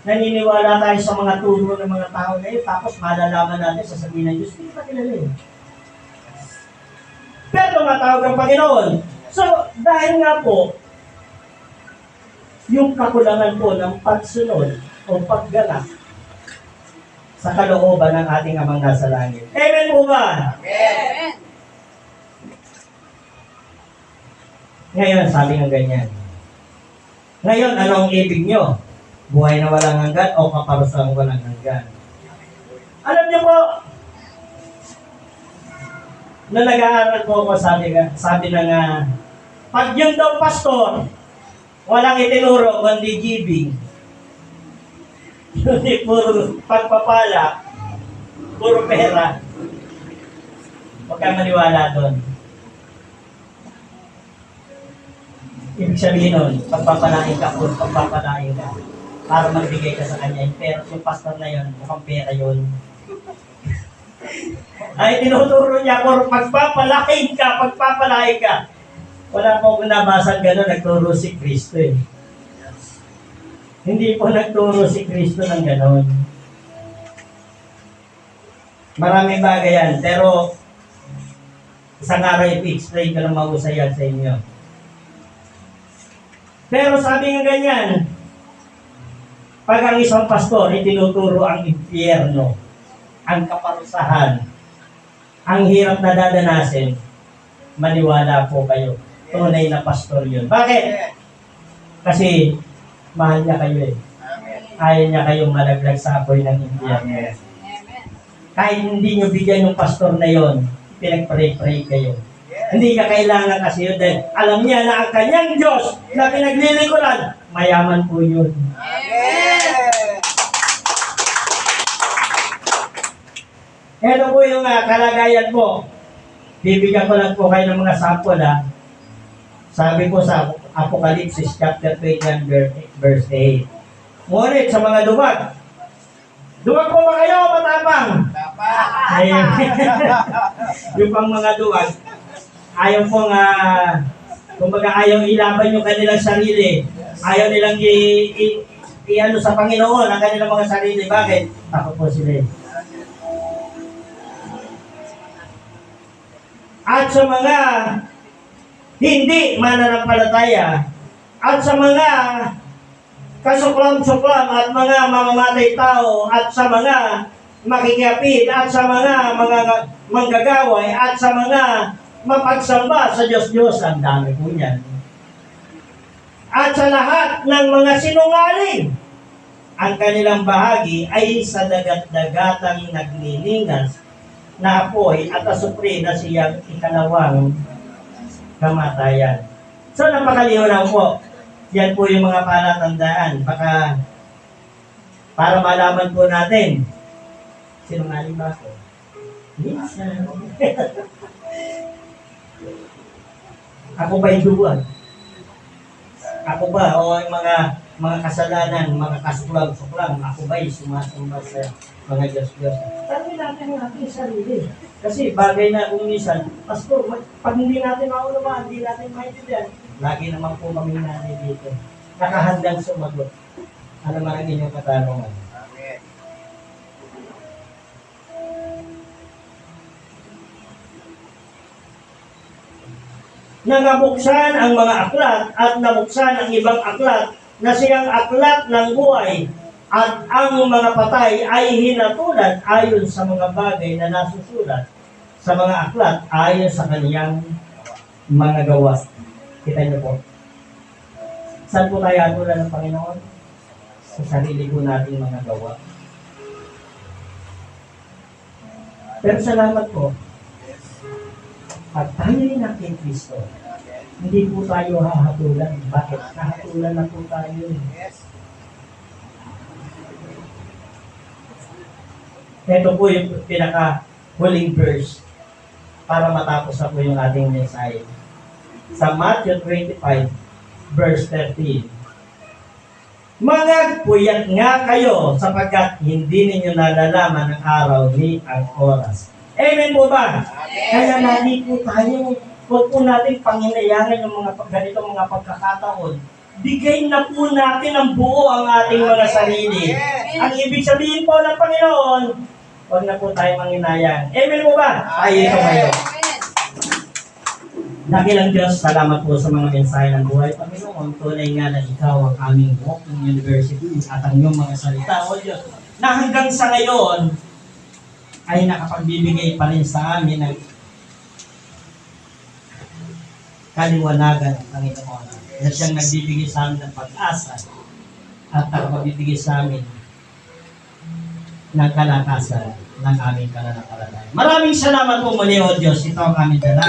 naniniwala tayo sa mga turo ng mga tao na yun, tapos malalaman natin sa sabihin ng Diyos, hindi pa kilala Pero tumatawag ang Panginoon. So, dahil nga po, yung kakulangan po ng pagsunod o pagganap sa kalooban ng ating Amang nasa langit. Amen po ba? Amen. Ngayon, sabi ng ganyan. Ngayon, ano ang ibig nyo? Buhay na walang hanggan o kaparusang walang hanggan? Alam niyo po, na nag-aaral po ako, sabi ng pag yun daw pastor, walang itinuro, kundi giving. Hindi puro pagpapala, puro pera. Huwag kang maniwala doon. Ibig sabihin nun, pagpapalain ka, puro pagpapalain ka. Para magbigay ka sa kanya. Pero yung pastor na yun, mukhang pera yun. Ay, tinuturo niya, puro pagpapalain ka. Wala po kung nabasang gano'n, nagturo si Kristo Hindi po nagturo si Kristo ng gano'n. Maraming bagay yan, pero isang araw i-explain ko ng mahusay yan sa inyo. Pero sabi nga ganyan, pag ang isang pastor itinuturo ang impyerno, ang kaparusahan, ang hirap na dadanasin, maniwala po kayo. Tunay na pastor yun. Bakit? Kasi mahal niya kayo Amen. Ayaw niya kayong malaglag sa apoy ng impyerno. Kahit hindi niyo bigyan yung pastor na yon, pinag-pray kayo. Hindi ka kailangan kasi yun dahil alam niya na ang kanyang Diyos na pinaglilingkuran mayaman po yun. Amen. Ito po yung kalagayan po. Bibigyan ko lang po kayo ng mga sample Sabi ko sa Apocalypse chapter 21 verse 8. Ngunit sa mga duwag. Duwag po ba kayo, matapang? Dapat. Ayun. Yung pang mga duwag. Ayaw pong, kumbaga ayaw ilaban yung kanilang sarili. Ayaw nilang i-ano sa Panginoon ang kanilang mga sarili. Bakit? Takot po sila. At sa mga hindi mananampalataya, at sa mga kasuklam-suklam at mga mamamatay tao, at sa mga makikapit, at sa mga manggagaway, at sa mga mapagsamba sa Diyos-Diyos, ang dami po yan. At sa lahat ng mga sinungaling, ang kanilang bahagi ay sa dagat-dagatang nagniningas na apoy at asupre na siyang ikalawang kamatayan. So, napakalinaw po. Yan po yung mga palatandaan. Baka, para malaman po natin, sinungaling ba ako? Minsan. Ako ba'y duwag? Ako ba, o yung mga kasalanan, mga kasuklang-suklang, ako ba'y sumasamba sa mga Diyos-Diyos? Tanongin natin ang ating sarili. Kasi bagay na kung minsan, Pastor, pag hindi natin maunawaan, hindi natin maintindihan, lagi naman po kami natin dito. Nakahandang sumagot. Ano man ang inyong katanungan? Amen. Na nabuksan ang mga aklat at nabuksan ang ibang aklat na siyang aklat ng buhay at ang mga patay ay hinatulan ayon sa mga bagay na nasusulat sa mga aklat ayon sa kaniyang mga gawa. Kita niyo po. Saan po tayo hatulan ng Panginoon? Sa sarili po nating mga gawa. Pero salamat po. At tayo rin natin Kristo. Hindi po tayo hahatulan. Bakit? Hahatulan na po tayo. Yes. Ito po yung pinaka-huling verse para matapos na po yung ating mensahe. Sa Matthew 25, verse 13. Magpuyat nga kayo sapagkat hindi ninyo nalalaman ang araw ni ang oras. Amen po ba? Kaya lagi po tayo, huwag po natin panginayangan yung mga ganitong mga pagkakataon. Bigay na po natin ang buo ang ating mga sarili. Ang ibig sabihin po ng Panginoon, huwag na po tayo manginayang. Amen po ba? Tayo ito ngayon. Dakilang Diyos, salamat po sa mga mensahe ng buhay. Panginoon, tunay nga na ikaw ang aming walking university at ang iyong mga salita, O Diyos, na hanggang sa ngayon ay nakapagbibigay pa rin sa amin ng kaliwanagan ng Panginoon. Na siyang nagbibigay sa amin ng pag-asa at nakapagbibigay sa amin ng kalakasan ng aming pananampalataya. Maraming salamat po muli, O Diyos. Ito ang aming dala.